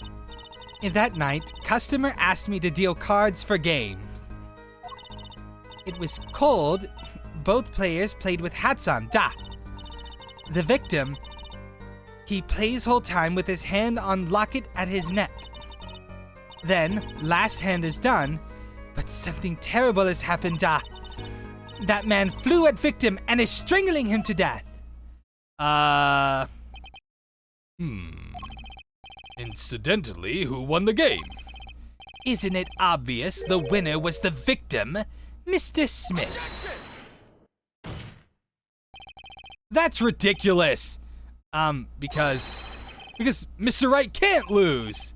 [SPEAKER 3] In that night, customer asked me to deal cards for games. It was cold. Both players played with hats on. Da. The victim, he plays whole time with his hand on locket at his neck. Then, last hand is done, but something terrible has happened. Da. That man flew at victim and is strangling him to death.
[SPEAKER 2] Incidentally, who won the game?
[SPEAKER 3] Isn't it obvious the winner was the victim, Mr. Smith?
[SPEAKER 2] That's ridiculous. Because Mr. Wright can't lose.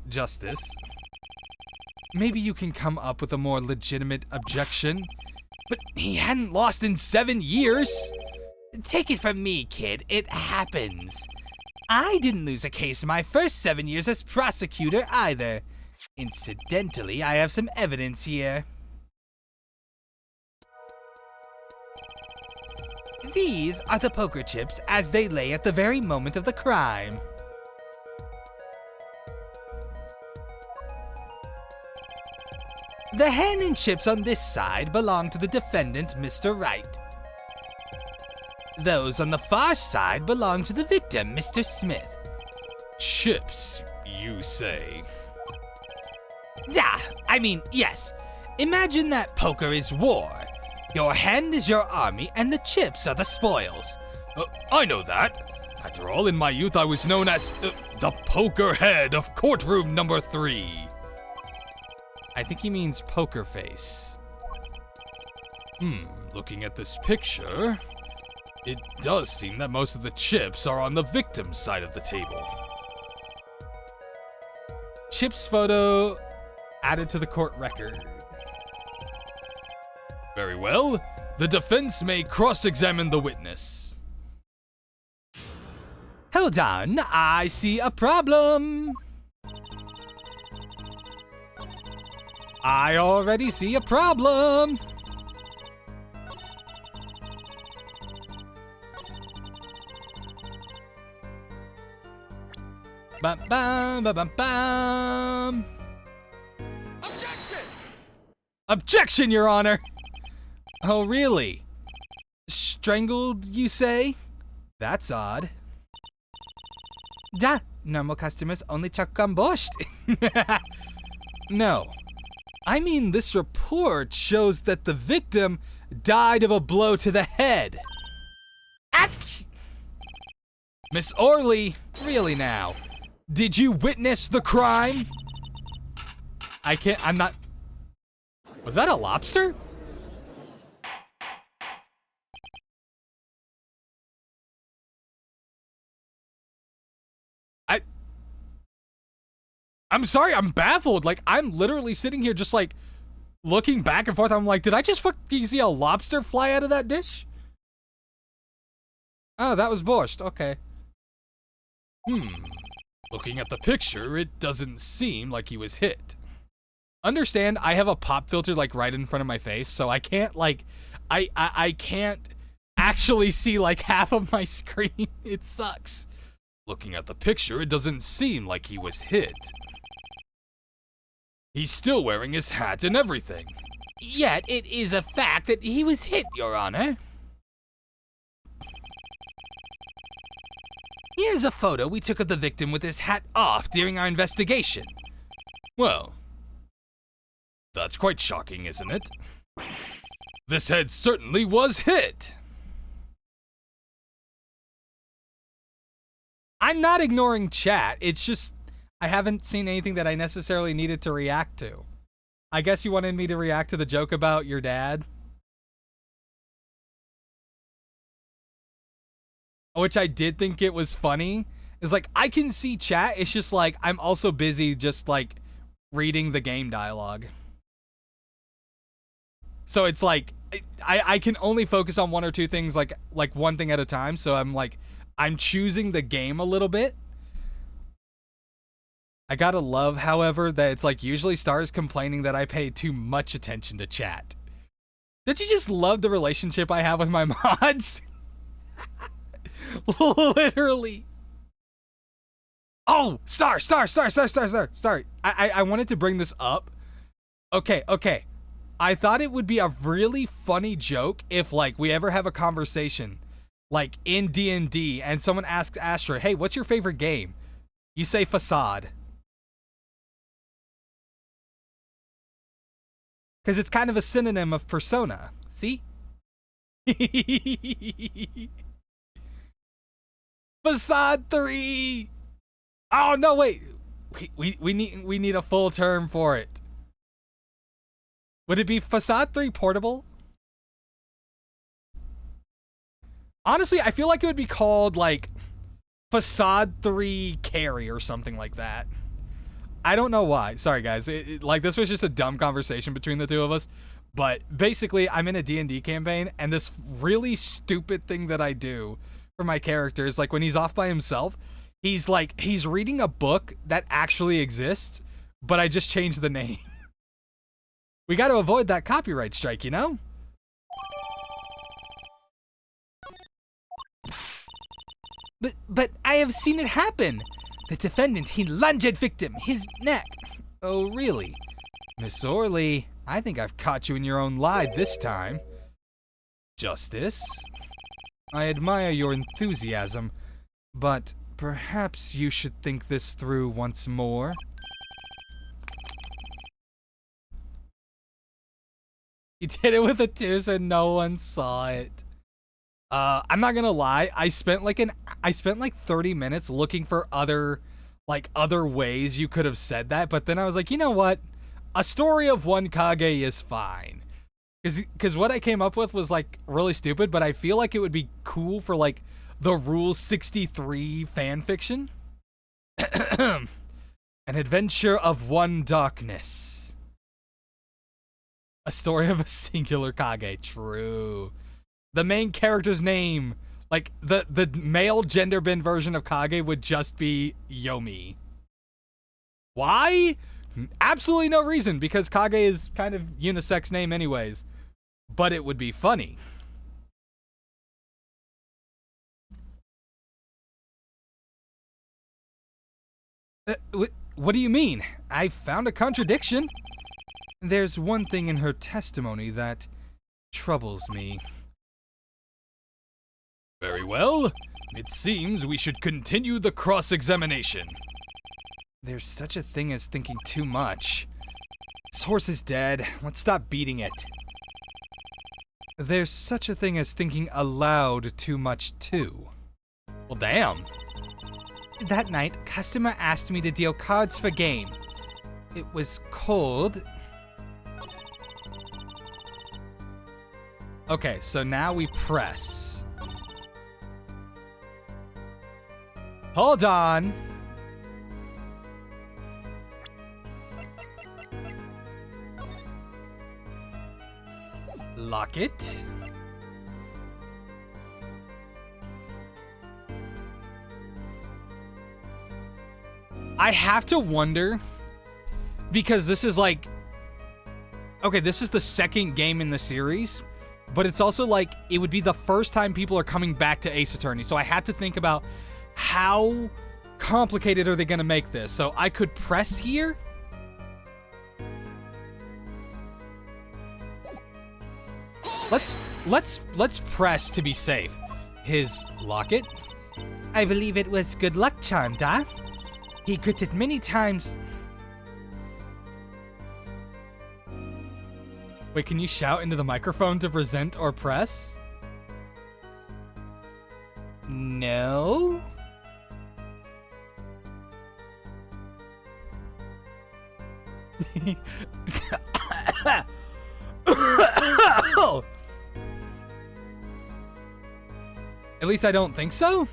[SPEAKER 2] Justice. Maybe you can come up with a more legitimate objection. But he hadn't lost in 7 years.
[SPEAKER 3] Take it from me, kid. It happens. I didn't lose a case my first 7 years as prosecutor either. Incidentally, I have some evidence here. These are the poker chips as they lay at the very moment of the crime. The hand and chips on this side belong to the defendant, Mr. Wright. Those on the far side belong to the victim, Mr. Smith.
[SPEAKER 2] Chips, you say?
[SPEAKER 3] Yeah, I mean, yes. Imagine that poker is war. Your hand is your army and the chips are the spoils.
[SPEAKER 2] I know that. After all, in my youth I was known as the poker head of courtroom number 3. I think he means poker face. Looking at this picture, it does seem that most of the chips are on the victim's side of the table. Chips photo added to the court record. Very well. The defense may cross-examine the witness.
[SPEAKER 3] Hold on, I see a problem.
[SPEAKER 2] I already see a problem. Bam, bam, bam, bam, bam. Objection! Objection, Your Honor! Oh, really? Strangled, you say? That's odd.
[SPEAKER 3] Da, normal customers only chuck on borscht.
[SPEAKER 2] No. I mean, this report shows that the victim died of a blow to the head.
[SPEAKER 3] Ach!
[SPEAKER 2] Miss Orley, really now? Did you witness the crime? I'm not... Was that a lobster? I'm sorry, I'm baffled. Like, I'm literally sitting here just like looking back and forth. I'm like, did I just fucking see a lobster fly out of that dish? Oh, that was borscht. Okay. Looking at the picture, it doesn't seem like he was hit.
[SPEAKER 1] Understand, I have a pop filter like right in front of my face, so I can't like, I can't actually see like half of my screen. It sucks. Looking at the picture, it doesn't seem like he was hit. He's still wearing his hat and everything. Yet, it is a fact that he was hit, Your Honor.
[SPEAKER 3] Here's a photo we took of the victim with his hat off during our investigation.
[SPEAKER 1] Well, that's quite shocking, isn't it? This head certainly was hit. I'm not ignoring chat. It's just I haven't seen anything that I necessarily needed to react to. I guess you wanted me to react to the joke about your dad? Which I did think it was funny. It's like, I can see chat. It's just like, I'm also busy just like reading the game dialogue. So it's like, I can only focus on one or two things, like one thing at a time. So I'm choosing the game a little bit. I gotta love, however, that it's like usually Stars complaining that I pay too much attention to chat. Don't you just love the relationship I have with my mods? Literally. Oh, Star. I wanted to bring this up. Okay. I thought it would be a really funny joke if like we ever have a conversation like in D&D and someone asks Astra, hey, what's your favorite game? You say Facade. Because it's kind of a synonym of Persona. See? Facade 3! Oh, no, wait. We need a full term for it. Would it be Facade 3 Portable? Honestly, I feel like it would be called, like, Facade 3 Carry or something like that. I don't know why. Sorry, guys. Like, this was just a dumb conversation between the two of us. But basically, I'm in a D&D campaign, and this really stupid thing that I do for my character is, like, when he's off by himself, he's reading a book that actually exists, but I just changed the name. We got to avoid that copyright strike, you know?
[SPEAKER 3] But I have seen it happen. The defendant, he lunged victim, his neck.
[SPEAKER 2] Oh, really? Miss Orley, I think I've caught you in your own lie this time. Justice, I admire your enthusiasm, but perhaps you should think this through once more.
[SPEAKER 1] You did it with a 2 so no one saw it. I'm not gonna lie, I spent like 30 minutes looking for other ways you could have said that, but then I was like, you know what? A story of one Kage is fine. Cause what I came up with was like really stupid, but I feel like it would be cool for like the Rule 63 fan fiction. An adventure of one darkness. A story of a singular Kage. True. The main character's name, like the male gender bend version of Kage would just be Yomi. Why? Absolutely no reason, because Kage is kind of unisex name anyways. But it would be funny.
[SPEAKER 2] What do you mean? I found a contradiction. There's one thing in her testimony that troubles me.
[SPEAKER 1] Very well. It seems we should continue the cross-examination.
[SPEAKER 2] There's such a thing as thinking too much. This horse is dead. Let's stop beating it. There's such a thing as thinking aloud too much, too.
[SPEAKER 1] Well, damn.
[SPEAKER 3] That night, customer asked me to deal cards for game. It was cold.
[SPEAKER 2] Okay, so now we press.
[SPEAKER 1] Hold on.
[SPEAKER 2] Lock it.
[SPEAKER 1] I have to wonder, because this is like
[SPEAKER 2] Okay, this is the second game in the series, but it's also like it would be the first time people are coming back to Ace Attorney. So I had to think about how complicated are they going to make this. So I could press here. Let's press to be safe. His locket.
[SPEAKER 3] I believe it was good luck charm, da. He gritted many times.
[SPEAKER 2] Wait, can you shout into the microphone to present or press?
[SPEAKER 3] No.
[SPEAKER 2] At least I don't think so.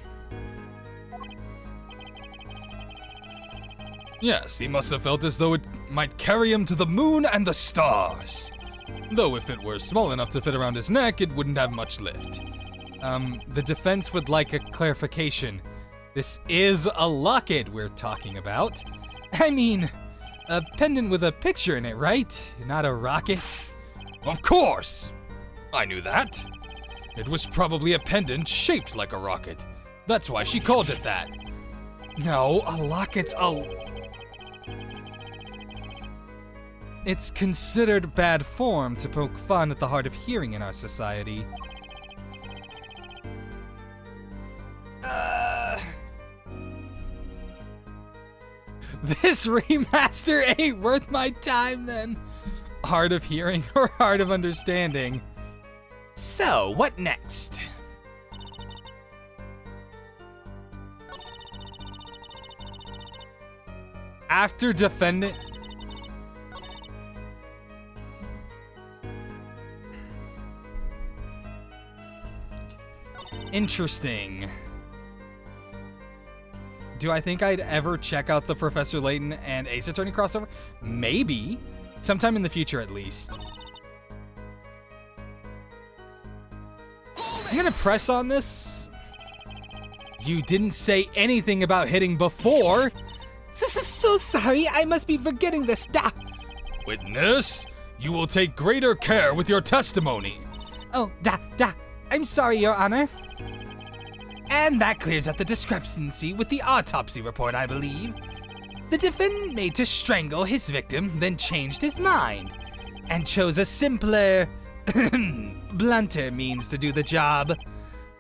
[SPEAKER 2] Yes, he must have felt as though it might carry him to the moon and the stars. Though if it were small enough to fit around his neck, it wouldn't have much lift. The defense would like a clarification. This is a locket we're talking about. I mean, a pendant with a picture in it, right? Not a rocket. Of course! I knew that. It was probably a pendant shaped like a rocket. That's why she called it that. No, a locket's It's considered bad form to poke fun at the hard of hearing in our society. This remaster ain't worth my time then. Hard of hearing or hard of understanding?
[SPEAKER 3] So, what next?
[SPEAKER 2] After defendant... Interesting. Do I think I'd ever check out the Professor Layton and Ace Attorney crossover? Maybe. Sometime in the future, at least. I'm gonna press on this. You didn't say anything about hitting before.
[SPEAKER 3] So sorry, I must be forgetting this. Da.
[SPEAKER 2] Witness, you will take greater care with your testimony.
[SPEAKER 3] Oh, da. I'm sorry, Your Honor. And that clears up the discrepancy with the autopsy report, I believe. The defendant made to strangle his victim, then changed his mind, and chose a simpler, blunter means to do the job.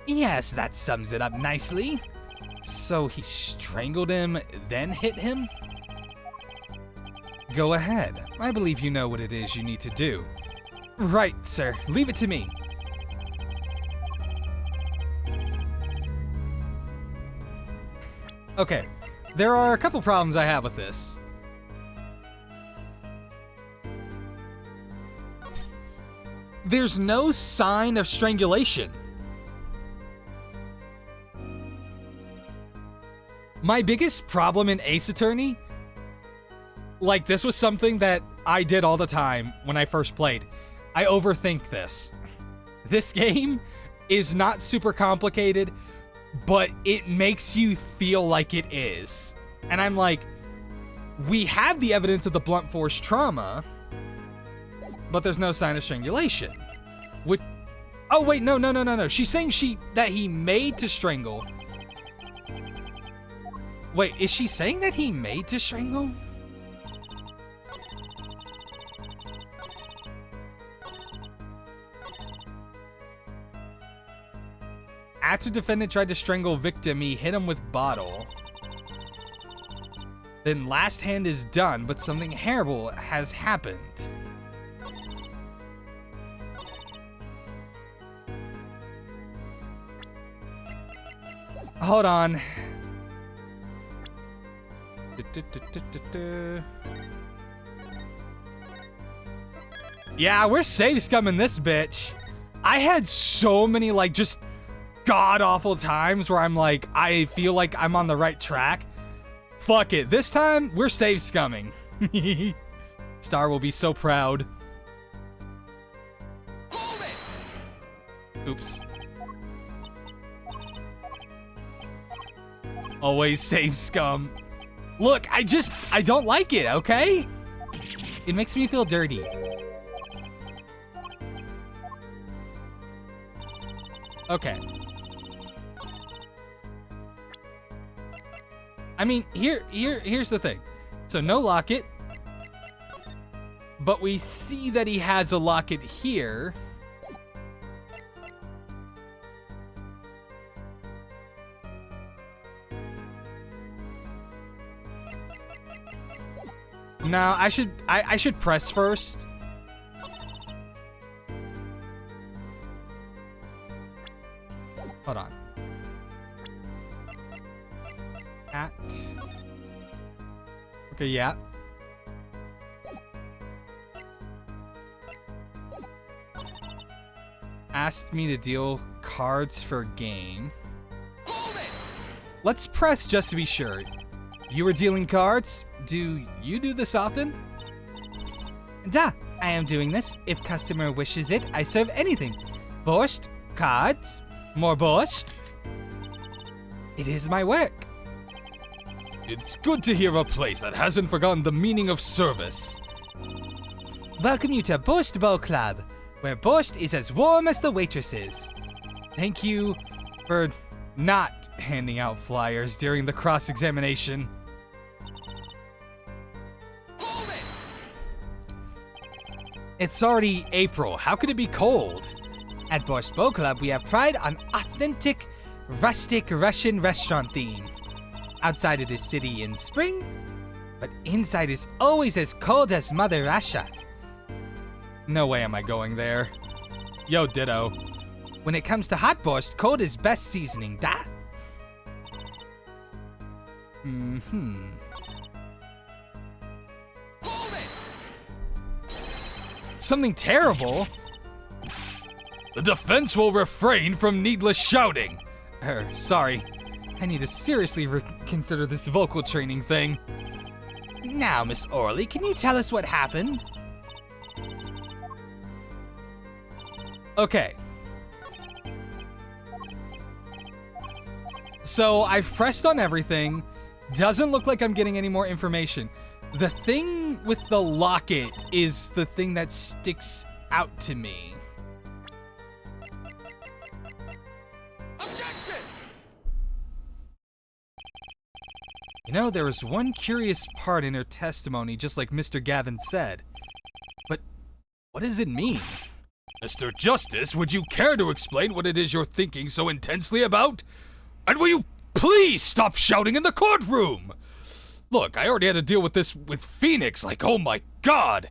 [SPEAKER 3] Yes, that sums it up nicely.
[SPEAKER 2] So he strangled him, then hit him? Go ahead. I believe you know what it is you need to do. Right, sir. Leave it to me. Okay, there are a couple problems I have with this. There's no sign of strangulation. My biggest problem in Ace Attorney, like this was something that I did all the time when I first played. I overthink this. This game is not super complicated, but it makes you feel like it is. And I'm like, we have the evidence of the blunt force trauma, but there's no sign of strangulation. Which, oh wait, no. She's saying that he made to strangle. Wait, is she saying that he made to strangle? After defendant tried to strangle victim, he hit him with bottle. Then last hand is done, but something terrible has happened. Hold on. Yeah, we're safe scumming this bitch. I had so many, like, just god-awful times where I'm like, I feel like I'm on the right track. Fuck it. This time, we're safe scumming. Star will be so proud. Oops. Always safe scum. Look, I don't like it, okay? It makes me feel dirty.
[SPEAKER 1] Okay. I mean, here's the thing. So no locket. But we see that he has a locket here. No, I should press first. Hold on. At. Okay, yeah. Asked me to deal cards for game. Let's press just to be sure. You were dealing cards? Do you do this often?
[SPEAKER 3] Da, I am doing this. If customer wishes it, I serve anything. Borscht, cards, more borscht. It is my work.
[SPEAKER 2] It's good to hear a place that hasn't forgotten the meaning of service.
[SPEAKER 3] Welcome you to Borscht Bowl Club, where borscht is as warm as the waitresses.
[SPEAKER 1] Thank you for not handing out flyers during the cross-examination. It's already April. How could it be cold?
[SPEAKER 3] At Borscht Bowl Club, we have pride on authentic, rustic Russian restaurant theme. Outside it is city in spring, but inside is always as cold as Mother Russia.
[SPEAKER 1] No way am I going there. Yo, ditto.
[SPEAKER 3] When it comes to hot borscht, cold is best seasoning, da?
[SPEAKER 1] Something terrible?
[SPEAKER 2] The defense will refrain from needless shouting.
[SPEAKER 1] Sorry. I need to seriously reconsider this vocal training thing.
[SPEAKER 3] Now, Miss Orley, can you tell us what happened?
[SPEAKER 1] Okay. So I've pressed on everything. Doesn't look like I'm getting any more information. The thing with the locket is the thing that sticks out to me. You know, there was one curious part in her testimony, just like Mr. Gavin said. But what does it mean?
[SPEAKER 2] Mr. Justice, would you care to explain what it is you're thinking so intensely about? And will you please stop shouting in the courtroom? Look, I already had to deal with this with Phoenix, like, oh my god!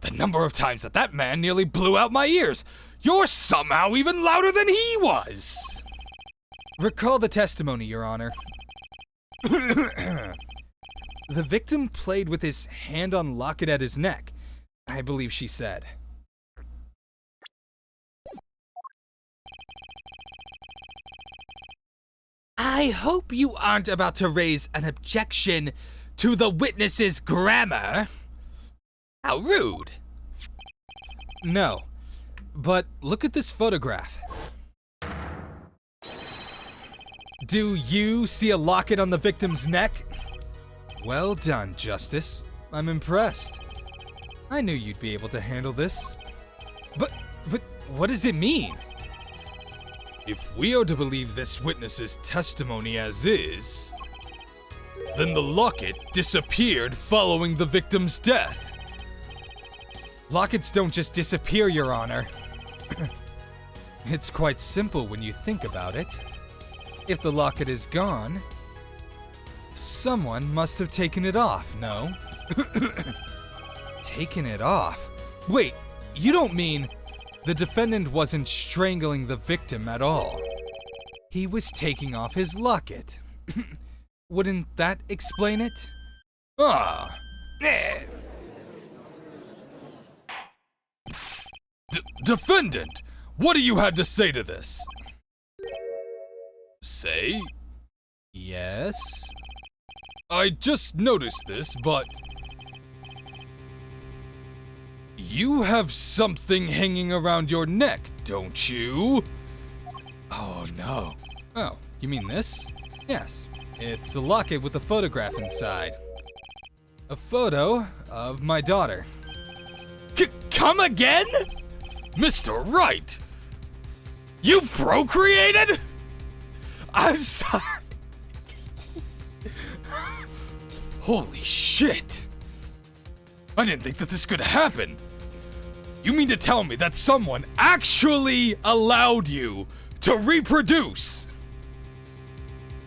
[SPEAKER 2] The number of times that man nearly blew out my ears! You're somehow even louder than he was!
[SPEAKER 1] Recall the testimony, Your Honor. The victim played with his hand on locket at his neck, I believe she said.
[SPEAKER 3] I hope you aren't about to raise an objection to the witness's grammar. How rude.
[SPEAKER 1] No, but look at this photograph. Do you see a locket on the victim's neck? Well done, Justice. I'm impressed. I knew you'd be able to handle this. But what does it mean?
[SPEAKER 2] If we are to believe this witness's testimony as is, then the locket disappeared following the victim's death.
[SPEAKER 1] Lockets don't just disappear, Your Honor. It's quite simple when you think about it. If the locket is gone, someone must have taken it off, no? Taken it off? Wait, you don't mean the defendant wasn't strangling the victim at all? He was taking off his locket. Wouldn't that explain it?
[SPEAKER 2] Ah. Defendant, what do you have to say to this? Say?
[SPEAKER 1] Yes?
[SPEAKER 2] I just noticed this, but you have something hanging around your neck, don't you?
[SPEAKER 1] Oh no. Oh, you mean this? Yes. It's a locket with a photograph inside. A photo of my daughter.
[SPEAKER 2] Come again? Mr. Wright!
[SPEAKER 1] You procreated? I'm sorry. Holy shit. I didn't think that this could happen. You mean to tell me that someone actually allowed you to reproduce?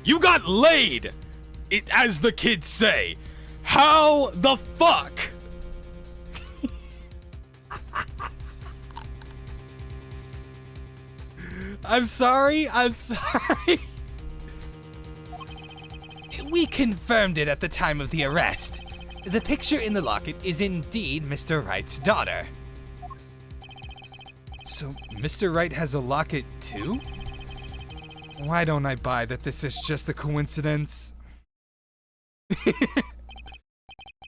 [SPEAKER 1] You got laid, as the kids say. How the fuck? I'm sorry.
[SPEAKER 3] We confirmed it at the time of the arrest. The picture in the locket is indeed Mr. Wright's daughter.
[SPEAKER 2] So, Mr. Wright has a locket too? Why don't I buy that this is just a coincidence?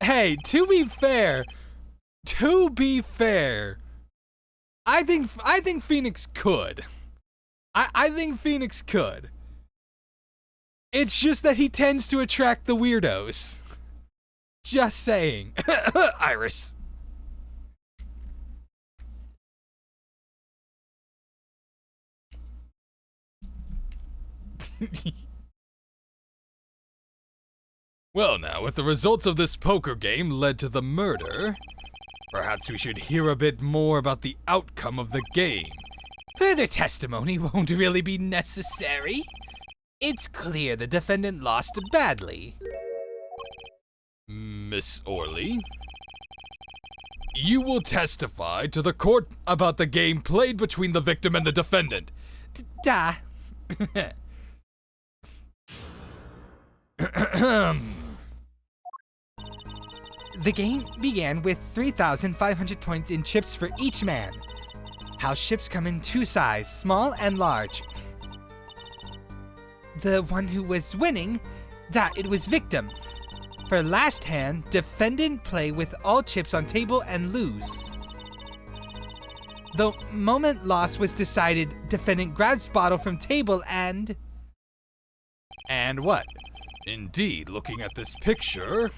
[SPEAKER 2] Hey, to be fair, I think Phoenix could. I think Phoenix could. It's just that he tends to attract the weirdos. Just saying. Iris. Well now, if the results of this poker game led to the murder, perhaps we should hear a bit more about the outcome of the game.
[SPEAKER 3] Further testimony won't really be necessary. It's clear the defendant lost badly.
[SPEAKER 2] Miss Orley, you will testify to the court about the game played between the victim and the defendant.
[SPEAKER 3] Da. The game began with 3,500 points in chips for each man. House chips come in two sizes, small and large. The one who was winning, it was victim. For last hand, defendant play with all chips on table and lose. The moment loss was decided, defendant grabs bottle from table and...
[SPEAKER 2] And what? Indeed, looking at this picture,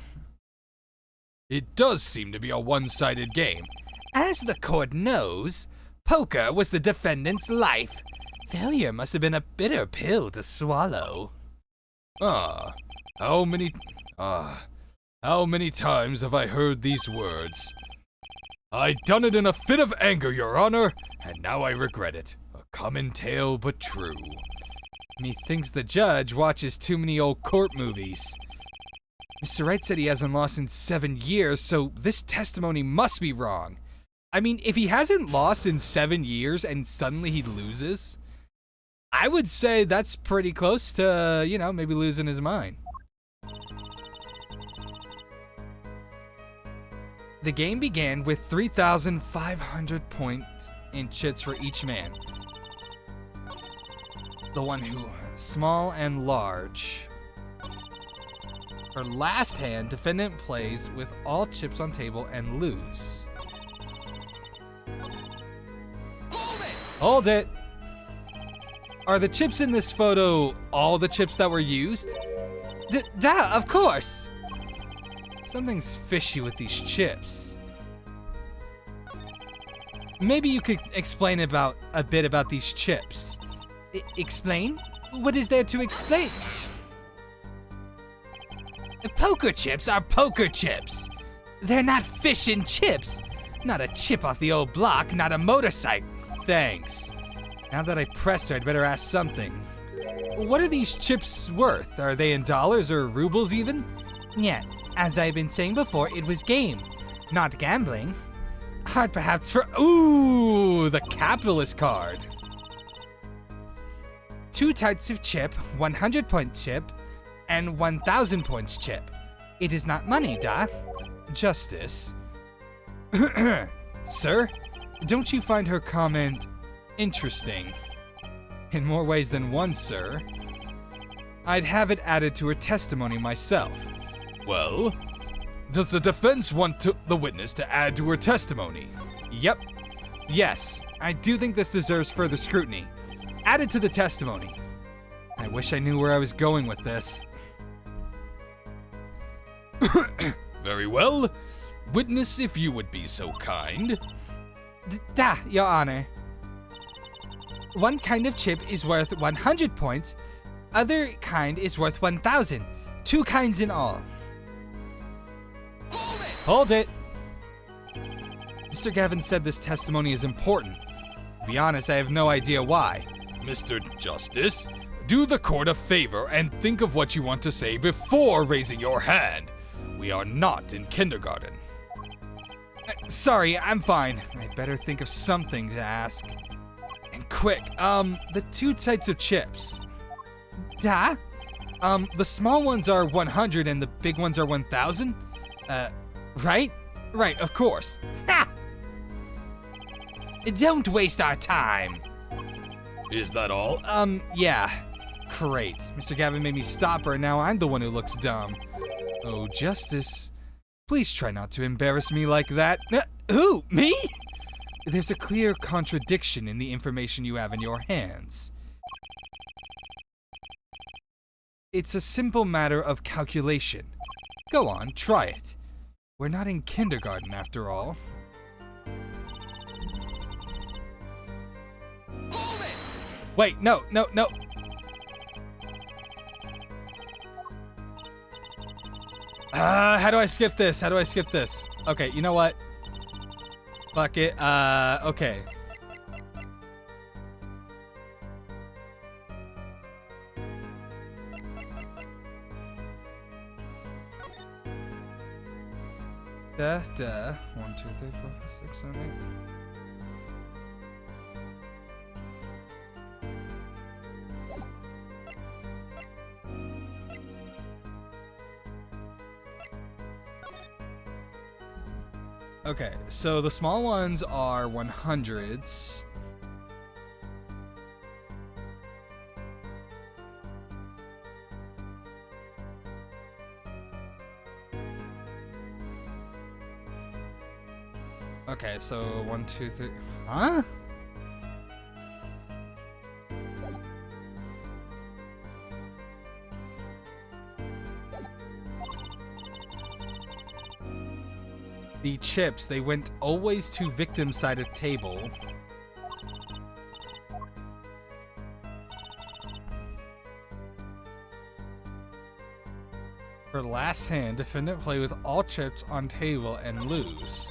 [SPEAKER 2] it does seem to be a one-sided game.
[SPEAKER 3] As the court knows, poker was the defendant's life. Failure must have been a bitter pill to swallow.
[SPEAKER 2] How many times have I heard these words? I done it in a fit of anger, Your Honor, and now I regret it. A common tale, but true.
[SPEAKER 3] Methinks the judge watches too many old court movies.
[SPEAKER 2] Mr. Wright said he hasn't lost in 7 years, so this testimony must be wrong.
[SPEAKER 1] I mean, if he hasn't lost in 7 years and suddenly he loses, I would say that's pretty close to, maybe losing his mind.
[SPEAKER 3] The game began with 3,500 points in chips for each man. The one who, small and large. For last hand, defendant plays with all chips on table and lose.
[SPEAKER 1] Hold it! Are the chips in this photo all the chips that were used?
[SPEAKER 3] Of course!
[SPEAKER 1] Something's fishy with these chips. Maybe you could explain a bit about these chips.
[SPEAKER 3] Explain? What is there to explain? Poker chips are poker chips. They're not fish and chips. Not a chip off the old block, not a motorcycle.
[SPEAKER 1] Thanks. Now that I pressed her, I'd better ask something. What are these chips worth? Are they in dollars or rubles even?
[SPEAKER 3] Yeah, as I've been saying before, it was game, not gambling. Hard perhaps for...
[SPEAKER 1] Ooh, the capitalist card.
[SPEAKER 3] 2 types of chip, 100-point chip, and 1,000 points chip. It is not money,
[SPEAKER 1] Justice. Sir, don't you find her comment interesting? In more ways than one, sir. I'd have it added to her testimony myself. Well, does the defense want the witness to add to her testimony? Yep. Yes, I do think this deserves further scrutiny. Added to the testimony. I wish I knew where I was going with this. Very well. Witness, if you would be so kind.
[SPEAKER 3] Your Honor. One kind of chip is worth 100 points, other kind is worth 1,000. 2 kinds in all.
[SPEAKER 1] Hold it!
[SPEAKER 2] Mr. Gavin said this testimony is important. To be honest, I have no idea why.
[SPEAKER 1] Mr. Justice, do the court a favor and think of what you want to say before raising your hand. We are not in kindergarten.
[SPEAKER 2] Sorry, I'm fine. I'd better think of something to ask. And quick, the 2 types of chips.
[SPEAKER 3] Da?
[SPEAKER 2] The small ones are 100 and the big ones are 1,000? Right? Right, of course.
[SPEAKER 3] Ha! Don't waste our time.
[SPEAKER 1] Is that all?
[SPEAKER 2] Yeah. Great. Mr. Gavin made me stop her, and now I'm the one who looks dumb. Oh, Justice, please try not to embarrass me like that.
[SPEAKER 3] Who? Me?
[SPEAKER 2] There's a clear contradiction in the information you have in your hands. It's a simple matter of calculation. Go on, try it. We're not in kindergarten after all.
[SPEAKER 1] Wait, no. How do I skip this? Okay, you know what? Fuck it. Okay.
[SPEAKER 2] Da. 1, 2, 3, 4, 5, 6, 7, 8. Okay, so the small ones are 100s. Okay, so 1, 2, 3. Huh? The chips, they went always to victim side of table. For last hand, defendant play with all chips on table and lose.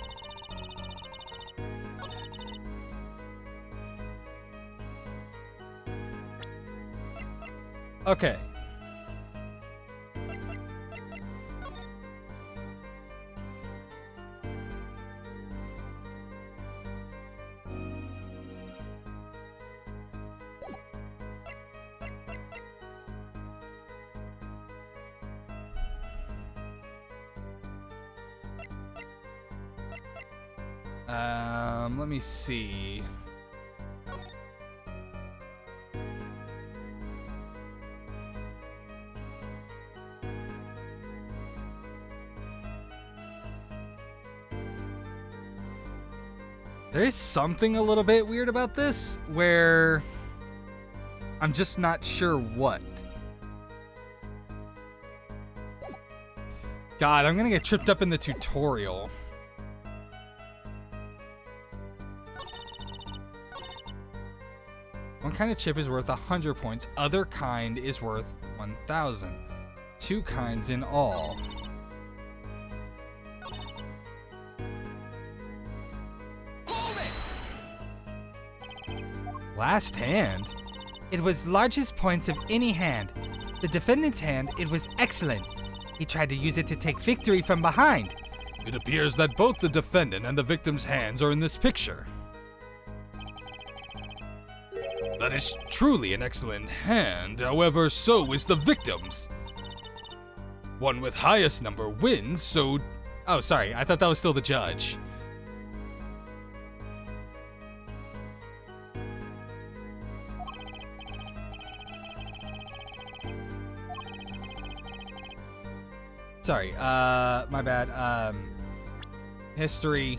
[SPEAKER 2] Okay. Let me see. There is something a little bit weird about this, where I'm just not sure what. God, I'm gonna get tripped up in the tutorial. One kind of chip is worth 100 points, other kind is worth 1,000. 2 kinds in all. Last hand?
[SPEAKER 3] It was largest points of any hand. The defendant's hand, it was excellent. He tried to use it to take victory from behind.
[SPEAKER 1] It appears that both the defendant and the victim's hands are in this picture. That is truly an excellent hand, however, so is the victim's. One with highest number wins, so... Oh, sorry, I thought that was still the judge.
[SPEAKER 2] Sorry, my bad. History.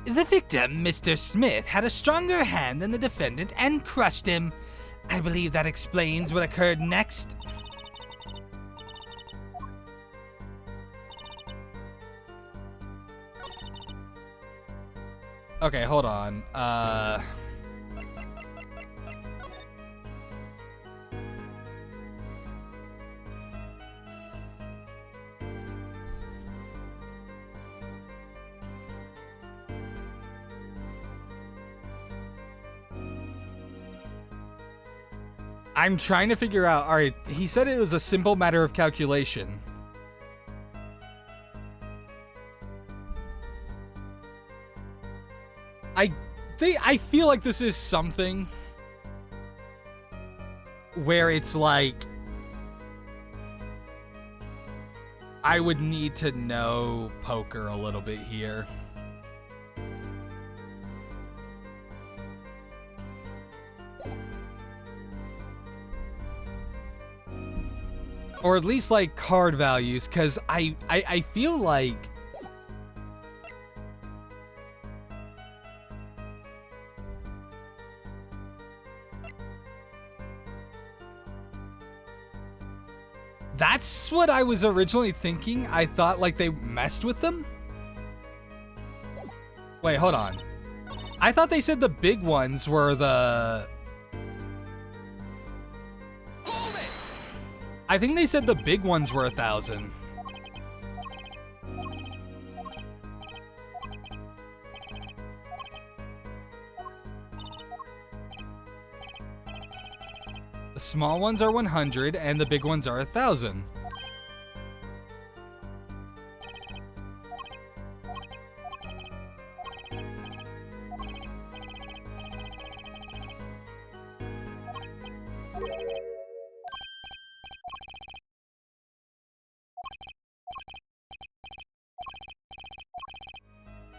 [SPEAKER 3] The victim, Mr. Smith, had a stronger hand than the defendant and crushed him. I believe that explains what occurred next.
[SPEAKER 2] Okay, hold on.
[SPEAKER 1] I'm trying to figure out. All right, he said it was a simple matter of calculation. I feel like this is something where it's like I would need to know poker a little bit here. Or at least like card values, because I feel like that's what I was originally thinking. I thought like they messed with them. Wait, hold on. I thought they said the big ones were the... I think they said the big ones were 1,000. The small ones are 100 and the big ones are 1,000.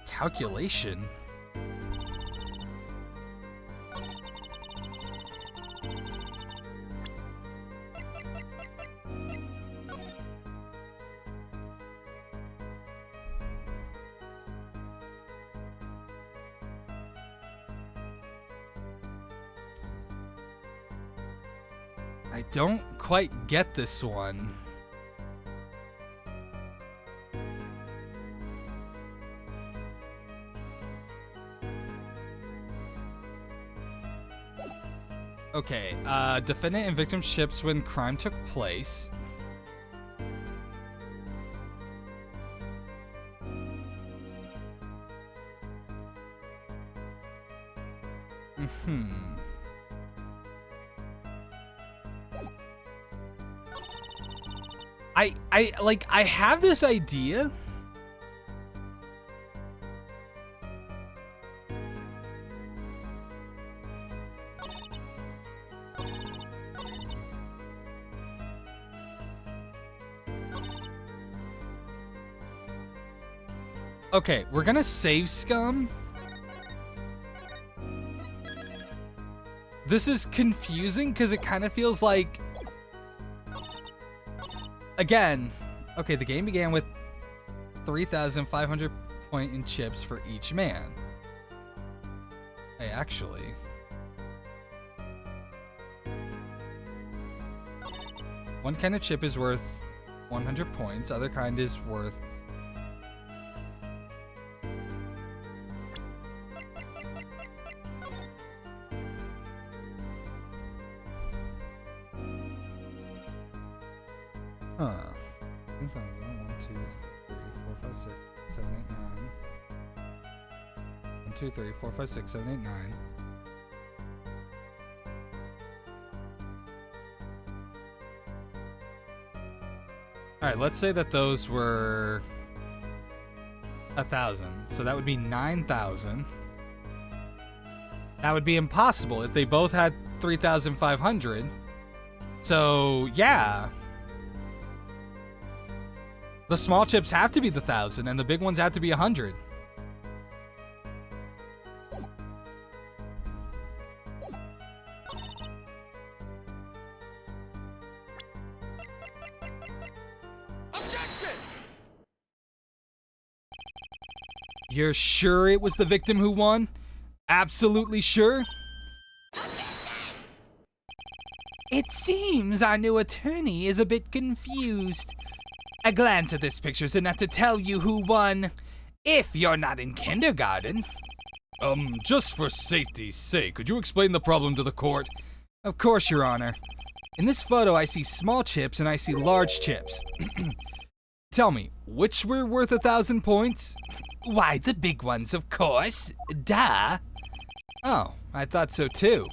[SPEAKER 1] Calculation? I don't quite get this one. Okay, defendant and victim ships when crime took place. I have this idea. Okay, we're gonna save scum. This is confusing because it kind of feels like... Again, okay, the game began with 3,500 point in chips for each man. Hey, actually... One kind of chip is worth 100 points, other kind is worth... Huh. 1, 2, 3, 4, 5, 6, 7, 8, 9. 1, 2, 3, 4, 5, 6, 7, 8, 9. Alright, let's say that those were 1,000. So that would be 9,000. That would be impossible if they both had 3,500. So, yeah. The small chips have to be the 1,000, and the big ones have to be 100.
[SPEAKER 4] Objection!
[SPEAKER 1] You're sure it was the victim who won? Absolutely sure?
[SPEAKER 3] It seems our new attorney is a bit confused. A glance at this picture is enough to tell you who won, if you're not in kindergarten.
[SPEAKER 1] Just for safety's sake, could you explain the problem to the court?
[SPEAKER 3] Of course, Your Honor. In this photo, I see small chips and I see large chips.
[SPEAKER 1] Tell me, which were worth 1,000 points?
[SPEAKER 3] Why, the big ones, of course. Duh.
[SPEAKER 1] Oh, I thought so too.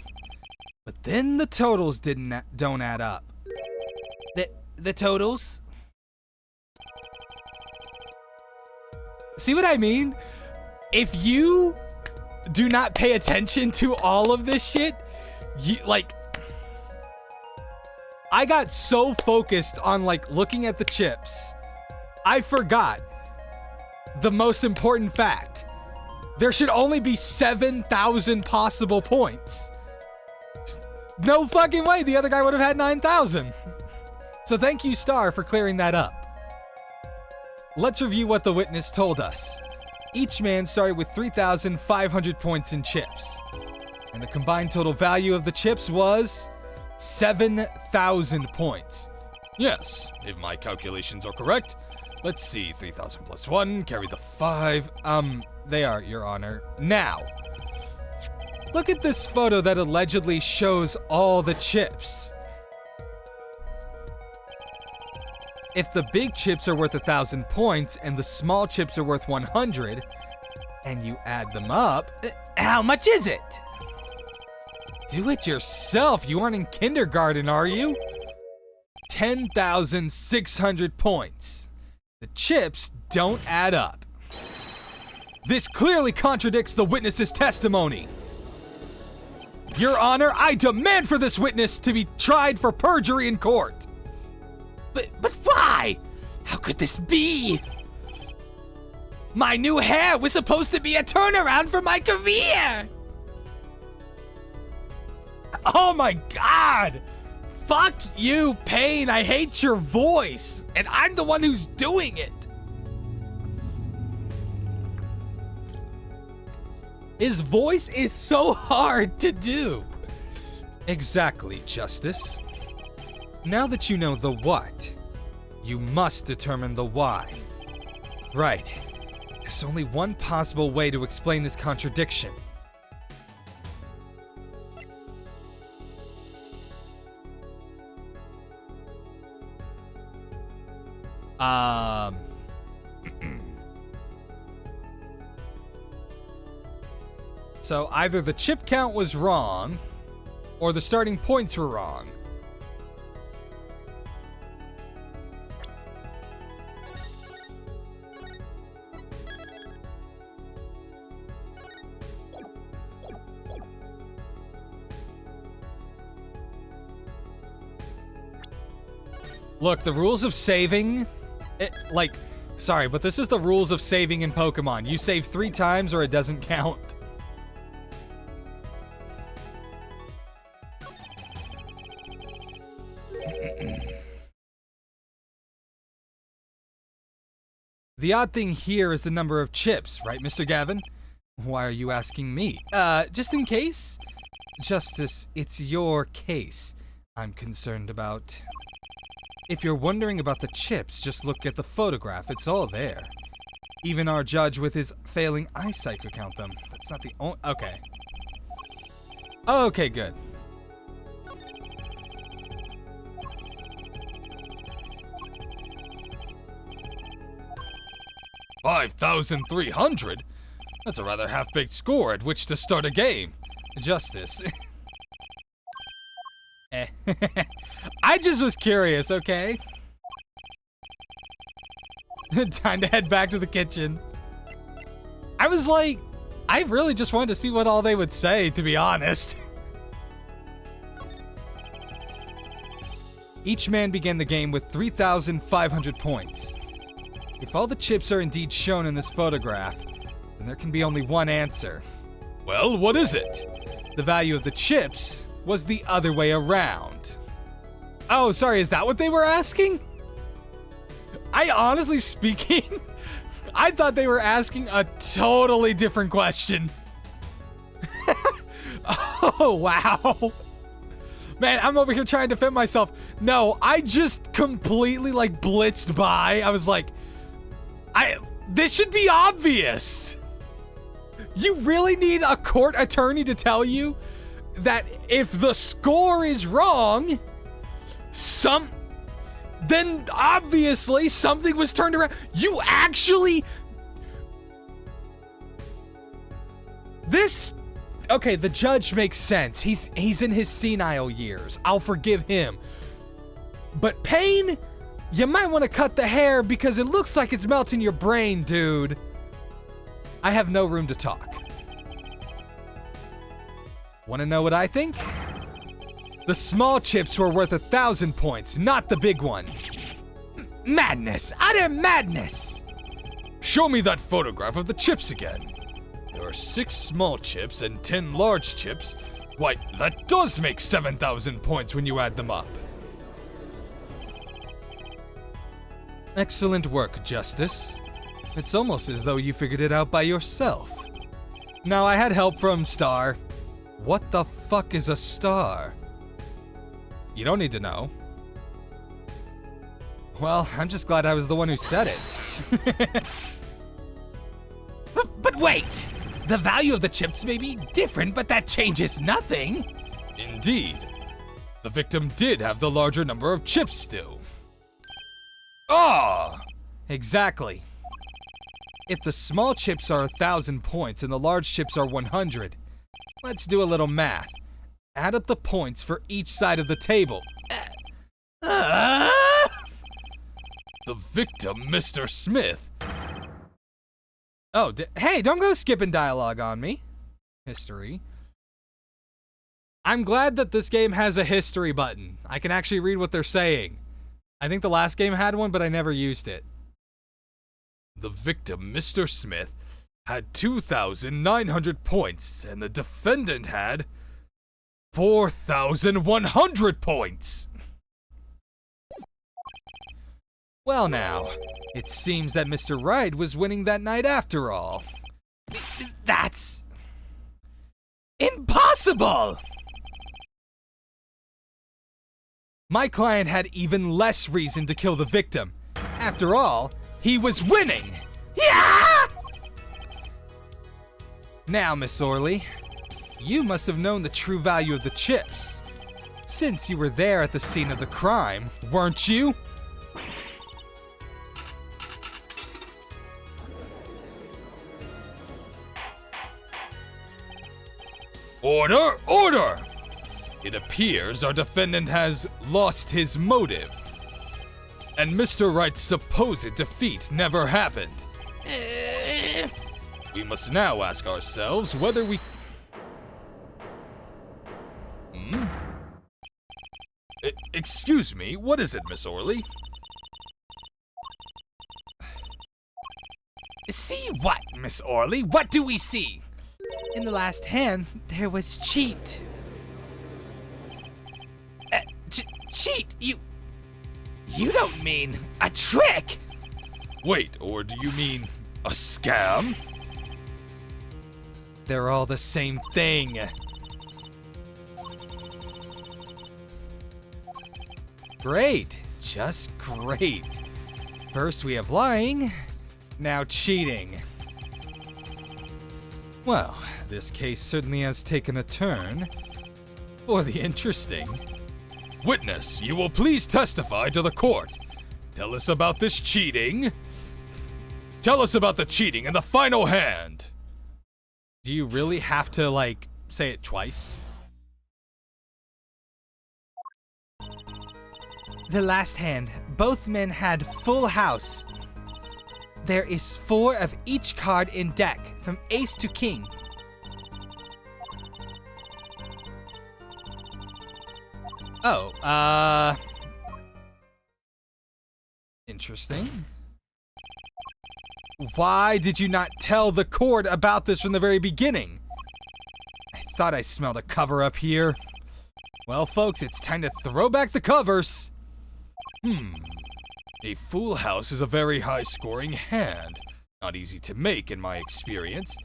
[SPEAKER 2] But then the totals don't add up.
[SPEAKER 3] The totals?
[SPEAKER 1] See what I mean? If you do not pay attention to all of this shit, I got so focused on looking at the chips, I forgot the most important fact. There should only be 7,000 possible points. No fucking way the other guy would have had 9,000. So thank you, Star, for clearing that up. Let's review what the witness told us. Each man started with 3,500 points in chips, and the combined total value of the chips was 7,000 points. Yes, if my calculations are correct. Let's see, 3,000 plus 1, carry the 5. They are, Your Honor. Now, look at this photo that allegedly shows all the chips. If the big chips are worth 1,000 points and the small chips are worth 100, and you add them up,
[SPEAKER 3] How much is it?
[SPEAKER 1] do it yourself. You aren't in kindergarten, are you? 10,600 points. The chips don't add up. This clearly contradicts the witness's testimony. Your Honor, I demand for this witness to be tried for perjury in court.
[SPEAKER 3] But why? How could this be? My new hair was supposed to be a turnaround for my career!
[SPEAKER 1] Oh my God! Fuck you, Payne. I hate your voice. And I'm the one who's doing it. His voice is so hard to do.
[SPEAKER 2] Exactly, Justice. Now that you know the what, you must determine the why. Right. There's only one possible way to explain this contradiction.
[SPEAKER 1] So either the chip count was wrong, or the starting points were wrong. Look, the rules of saving, sorry, but this is the rules of saving in Pokemon. You save 3 times or it doesn't count. The odd thing here is the number of chips, right, Mr. Gavin? Why are you asking me? Just in case? Justice, it's your case I'm concerned about. If you're wondering about the chips, just look at the photograph. It's all there. Even our judge with his failing eyesight could count them. That's not the only... Okay. Okay, good. $5,300? That's a rather half-baked score at which to start a game. Justice. I just was curious, okay? Time to head back to the kitchen. I was like, I really just wanted to see what all they would say, to be honest. Each man began the game with 3,500 points. If all the chips are indeed shown in this photograph, then there can be only one answer. Well, what is it? The value of the chips was the other way around. Oh, sorry, is that what they were asking? I honestly speaking, I thought they were asking a totally different question. Oh, wow. Man, I'm over here trying to defend myself. No, I just completely blitzed by. I was like, this should be obvious. You really need a court attorney to tell you that if the score is wrong, then obviously something was turned around. You actually... This
[SPEAKER 2] Okay, the judge makes sense. He's in his senile years. I'll forgive him. But Pain, you might want to cut the hair because it looks like it's melting your brain, dude. I have no room to talk. Want to know what I think? The small chips were worth 1,000 points, not the big ones. Madness! Utter madness!
[SPEAKER 1] Show me that photograph of the chips again. There are 6 small chips and 10 large chips. Why, that does make 7,000 points when you add them up.
[SPEAKER 2] Excellent work, Justice. It's almost as though you figured it out by yourself. Now, I had help from Star. What the fuck is a star? You don't need to know. Well, I'm just glad I was the one who said it.
[SPEAKER 3] But wait! The value of the chips may be different, but that changes nothing.
[SPEAKER 1] Indeed. The victim did have the larger number of chips still.
[SPEAKER 2] Ah! Exactly. If the small chips are 1,000 points and the large chips are 100, let's do a little math. Add up the points for each side of the table.
[SPEAKER 1] The victim, Mr. Smith.
[SPEAKER 2] Oh, hey, don't go skipping dialogue on me. History. I'm glad that this game has a history button. I can actually read what they're saying. I think the last game had one, but I never used it.
[SPEAKER 1] The victim, Mr. Smith, had 2,900 points, and the defendant had 4,100 points.
[SPEAKER 2] Well now, it seems that Mr. Wright was winning that night after all.
[SPEAKER 3] That's impossible!
[SPEAKER 2] My client had even less reason to kill the victim. After all, he was winning!
[SPEAKER 3] Yeah!
[SPEAKER 2] Now, Miss Orley, you must have known the true value of the chips. Since you were there at the scene of the crime, weren't you?
[SPEAKER 1] Order! Order! It appears our defendant has lost his motive, and Mr. Wright's supposed defeat never happened. We must now ask ourselves whether we... Excuse me, what is it, Miss Orley?
[SPEAKER 3] See what, Miss Orley? What do we see? In the last hand, there was cheat. Cheat? You don't mean a trick?
[SPEAKER 1] Wait, or do you mean a scam?
[SPEAKER 2] They're all the same thing. Great, just great. First we have lying, now cheating. Well, this case certainly has taken a turn for the interesting.
[SPEAKER 1] Witness, you will please testify to the court. Tell us about this cheating. Tell us about the cheating in the final hand.
[SPEAKER 2] Do you really have to, like, say it twice?
[SPEAKER 3] The last hand, both men had full house. There is 4 of each card in deck, from ace to king.
[SPEAKER 2] Oh, interesting. Why did you not tell the court about this from the very beginning? I thought I smelled a cover up here. Well, folks, it's time to throw back the covers.
[SPEAKER 1] A full house is a very high-scoring hand. Not easy to make in my experience.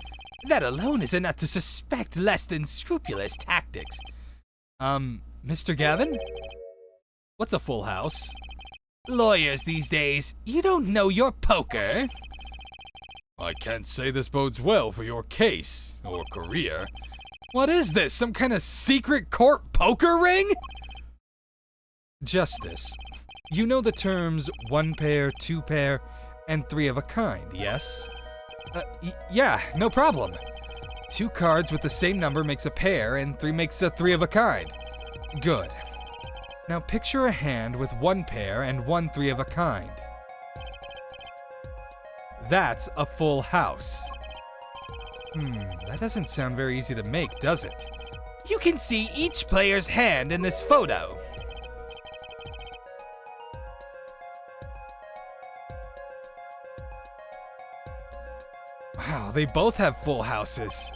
[SPEAKER 3] That alone is enough to suspect less than scrupulous tactics.
[SPEAKER 2] Mr. Gavin? What's a full house?
[SPEAKER 3] Lawyers these days, you don't know your poker.
[SPEAKER 1] I can't say this bodes well for your case or career.
[SPEAKER 2] What is this, some kind of secret court poker ring? Justice, you know the terms 1 pair, 2 pair, and 3 of a kind, yes? Yeah, no problem. 2 cards with the same number makes a pair, and 3 makes a 3 of a kind. Good. Now picture a hand with 1 pair and 1 3 of a kind. That's a full house. That doesn't sound very easy to make, does it?
[SPEAKER 3] You can see each player's hand in this photo.
[SPEAKER 2] Wow, they both have full houses.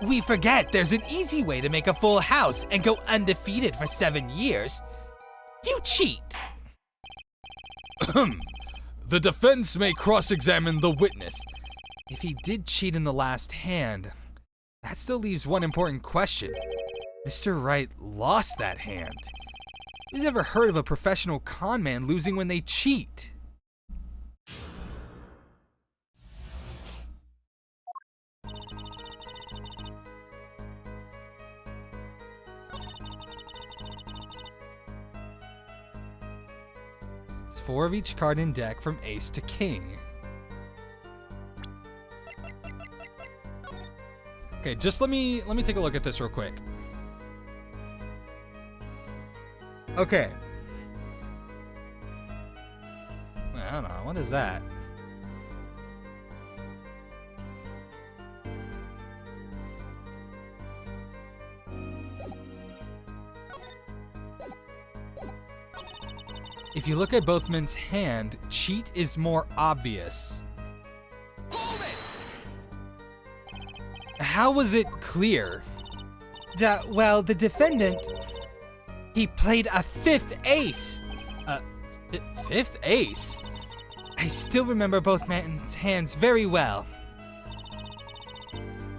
[SPEAKER 3] We forget there's an easy way to make a full house and go undefeated for 7 years. You cheat.
[SPEAKER 2] The defense may cross-examine the witness. If he did cheat in the last hand, that still leaves one important question. Mr. Wright lost that hand. Who's ever heard of a professional con man losing when they cheat? It's 4 of each card in deck from ace to king. Okay, just let me take a look at this real quick. Okay. I don't know, what is that? If you look at both men's hand, cheat is more obvious.
[SPEAKER 4] Hold it!
[SPEAKER 2] How was it clear?
[SPEAKER 3] Well, the defendant, he played a 5th ace.
[SPEAKER 2] 5th ace?
[SPEAKER 3] I still remember both men's hands very well.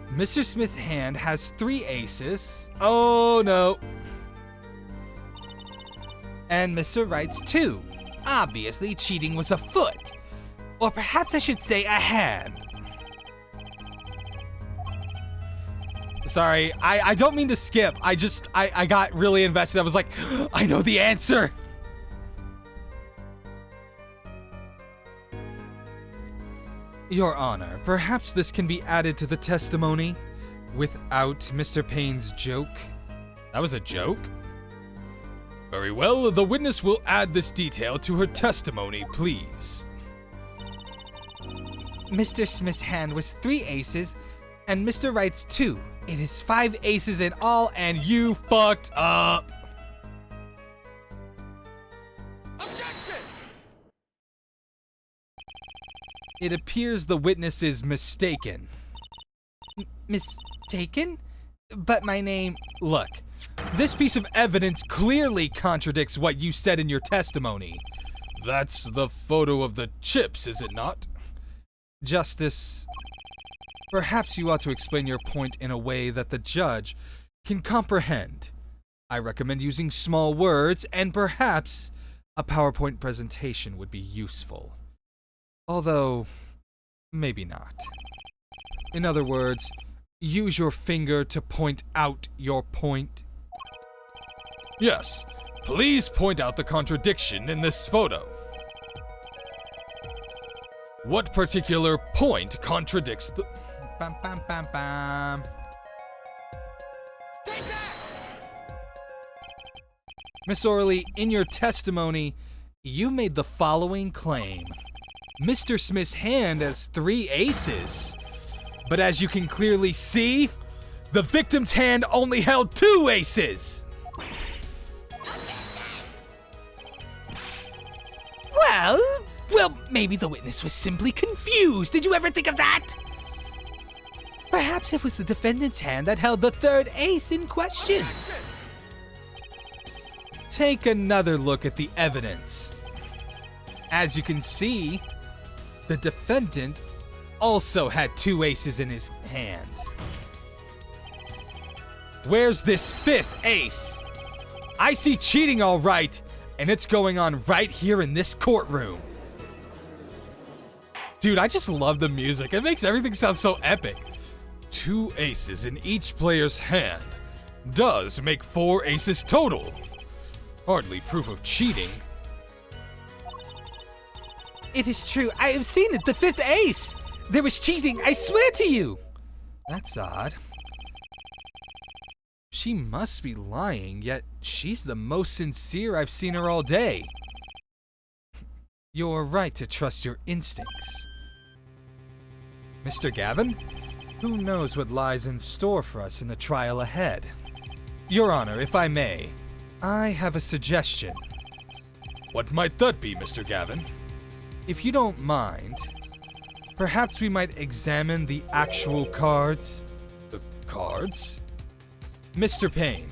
[SPEAKER 2] Mr. Smith's hand has 3 aces. Oh no.
[SPEAKER 3] And Mr. Wright's 2. Obviously, cheating was afoot. Or perhaps I should say a hand.
[SPEAKER 2] Sorry, I don't mean to skip. I got really invested. I was like, I know the answer. Your Honor, perhaps this can be added to the testimony without Mr. Payne's joke. That was a joke? Very well, the witness will add this detail to her testimony, please.
[SPEAKER 3] Mr. Smith's hand was 3 aces, and Mr. Wright's 2. It is 5 aces in all,
[SPEAKER 2] And you fucked up.
[SPEAKER 4] Objection!
[SPEAKER 2] It appears the witness is mistaken.
[SPEAKER 3] mistaken? But my name...
[SPEAKER 2] Look, this piece of evidence clearly contradicts what you said in your testimony. That's the photo of the chips, is it not? Justice, perhaps you ought to explain your point in a way that the judge can comprehend. I recommend using small words, and perhaps a PowerPoint presentation would be useful. Although, maybe not. In other words, use your finger to point out your point. Yes, please point out the contradiction in this photo. What particular point contradicts the...
[SPEAKER 3] Bam, bam, bam, bam.
[SPEAKER 4] Take that!
[SPEAKER 2] Miss Orley, in your testimony, you made the following claim. Mr. Smith's hand has 3 aces. But as you can clearly see, the victim's hand only held 2 aces.
[SPEAKER 3] Well, maybe the witness was simply confused. Did you ever think of that? Perhaps it was the defendant's hand that held the 3rd ace in question.
[SPEAKER 4] Objection!
[SPEAKER 2] Take another look at the evidence. As you can see, the defendant also had 2 aces in his hand. Where's this 5th ace? I see cheating all right, and it's going on right here in this courtroom. Dude, I just love the music. It makes everything sound so epic. 2 aces in each player's hand does make 4 aces total. Hardly proof of cheating.
[SPEAKER 3] It is true. I have seen it. The 5th ace. There was cheating. I swear to you.
[SPEAKER 2] That's odd. She must be lying, yet she's the most sincere I've seen her all day. You're right to trust your instincts. Mr. Gavin? Who knows what lies in store for us in the trial ahead? Your Honor, if I may, I have a suggestion. What might that be, Mr. Gavin? If you don't mind, perhaps we might examine the actual cards. The cards? Mr. Payne.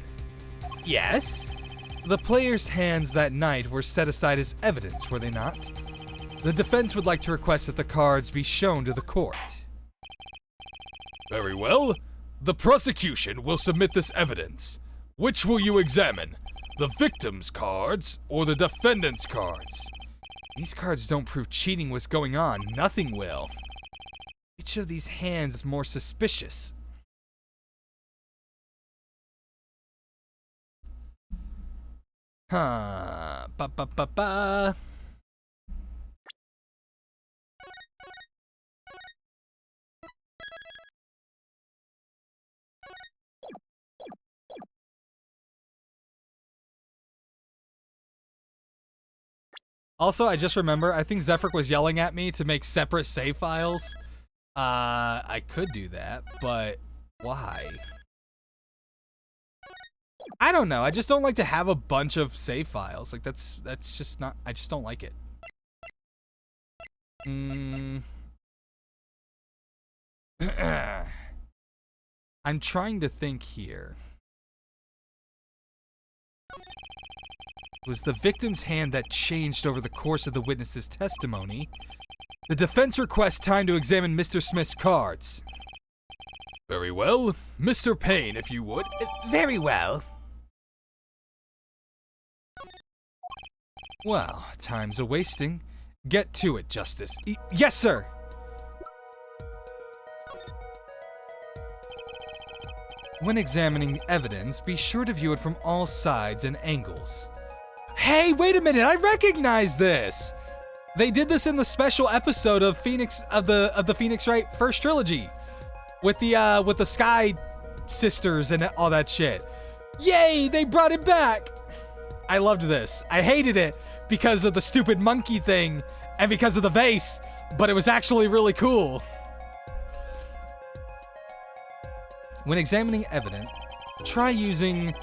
[SPEAKER 3] Yes?
[SPEAKER 2] The players' hands that night were set aside as evidence, were they not? The defense would like to request that the cards be shown to the court. Very well. The prosecution will submit this evidence. Which will you examine? The victim's cards or the defendant's cards? These cards don't prove cheating was going on. Nothing will. Which of these hands is more suspicious? Huh. Ba. Also, I just remember, I think Zephyr was yelling at me to make separate save files. I could do that, but why? I don't know. I just don't like to have a bunch of save files. Like, that's just not, I just don't like it. I'm trying to think here. It was the victim's hand that changed over the course of the witness's testimony. The defense requests time to examine Mr. Smith's cards. Very well. Mr. Payne, if you would.
[SPEAKER 3] Very well.
[SPEAKER 2] Well, time's a-wasting. Get to it, Justice. Yes, sir! When examining evidence, be sure to view it from all sides and angles. Hey, wait a minute! I recognize this! They did this in the special episode of Phoenix of the Phoenix Wright first trilogy. With the Sky sisters and all that shit. Yay! They brought it back! I loved this. I hated it because of the stupid monkey thing and because of the vase, but it was actually really cool. When examining evidence, try using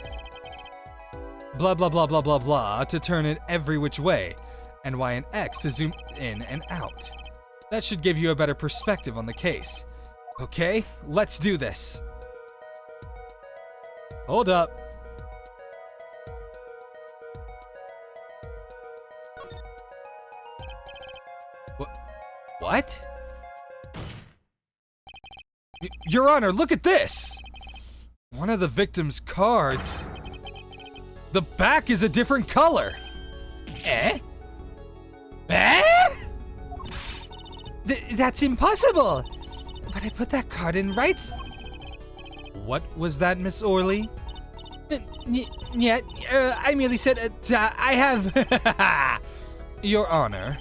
[SPEAKER 2] blah blah blah blah blah blah to turn it every which way, and Y and X to zoom in and out. That should give you a better perspective on the case. Okay, let's do this. Hold up. What? Your Honor, look at this! One of the victim's cards. The back is a different color.
[SPEAKER 3] Eh? Eh? That's impossible! But I put that card in right.
[SPEAKER 2] What was that, Miss Orley?
[SPEAKER 3] Yeah, I merely said, I have...
[SPEAKER 2] Your Honor.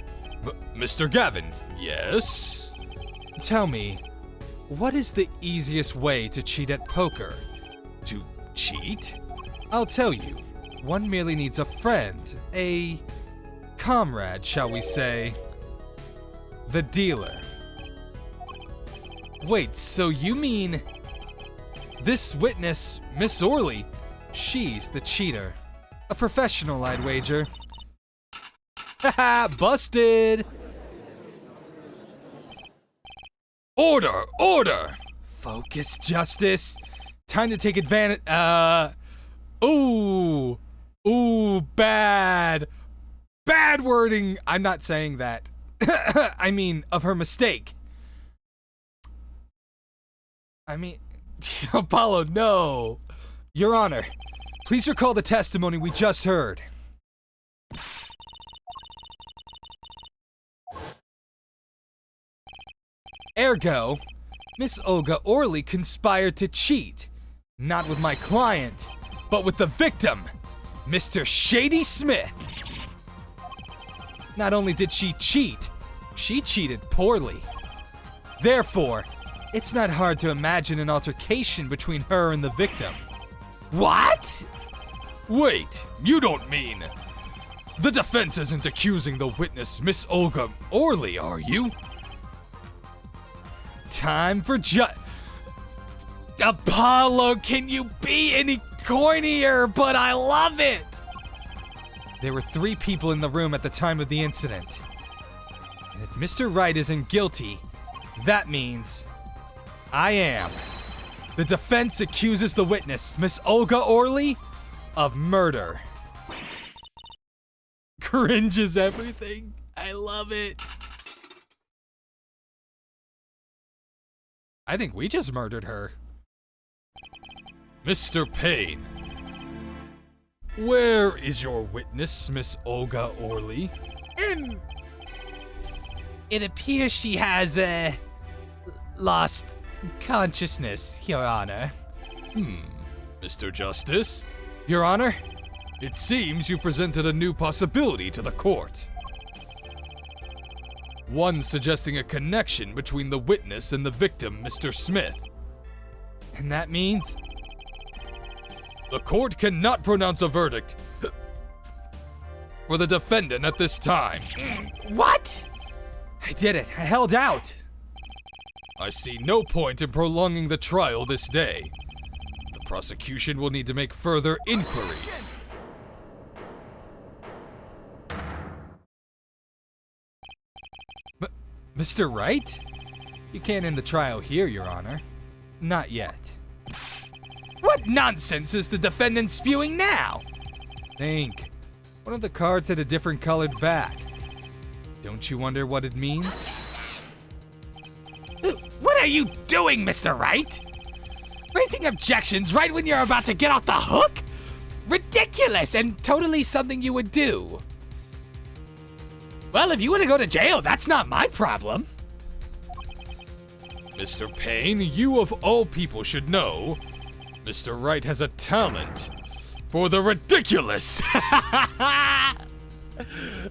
[SPEAKER 2] Mr. Gavin, yes? Tell me, what is the easiest way to cheat at poker? To cheat? I'll tell you. One merely needs a friend, a comrade, shall we say. The dealer. Wait, so you mean this witness, Miss Orley, she's the cheater. A professional, I'd wager. Haha, busted! Order! Order! Focus, Justice. Time to take advantage. Ooh, bad. Bad wording. I'm not saying that. I mean, of her mistake. I mean, Apollo, no. Your Honor, please recall the testimony we just heard. Ergo, Miss Olga Orley conspired to cheat. Not with my client, but with the victim, Mr. Shady Smith. Not only did she cheat, she cheated poorly. Therefore, It's not hard to imagine an altercation between her and the victim.
[SPEAKER 3] What?
[SPEAKER 1] Wait, you don't mean... The defense isn't accusing the witness, Miss Olga Orley, are you?
[SPEAKER 2] Time for
[SPEAKER 1] Apollo, can you be any cornier? But I love it!
[SPEAKER 2] There were 3 people in the room at the time of the incident. And if Mr. Wright isn't guilty, that means I am. The defense accuses the witness, Miss Olga Orley, of murder.
[SPEAKER 1] Cringes everything. I love it.
[SPEAKER 2] I think we just murdered her.
[SPEAKER 1] Mr. Payne, where is your witness, Miss Olga Orley?
[SPEAKER 3] It appears she has, lost consciousness, Your Honor.
[SPEAKER 1] Mr. Justice,
[SPEAKER 2] Your Honor?
[SPEAKER 1] it seems you presented a new possibility to the court. One suggesting a connection between the witness and the victim, Mr. Smith.
[SPEAKER 2] And that means?
[SPEAKER 1] The court cannot pronounce a verdict for the defendant at this time.
[SPEAKER 3] What?
[SPEAKER 2] I did it. I held out.
[SPEAKER 1] I see no point in prolonging the trial this day. The prosecution will need to make further inquiries.
[SPEAKER 2] Mr. Wright? You can't end the trial here, Your Honor. Not yet.
[SPEAKER 3] What nonsense is the defendant spewing now?
[SPEAKER 2] Think. One of the cards had a different colored back. Don't you wonder what it means?
[SPEAKER 3] What are you doing, Mr. Wright? Raising objections right when you're about to get off the hook? Ridiculous and totally something you would do. Well, if you want to go to jail, that's not my problem.
[SPEAKER 1] Mr. Payne, you of all people should know, Mr. Wright has a talent for the ridiculous.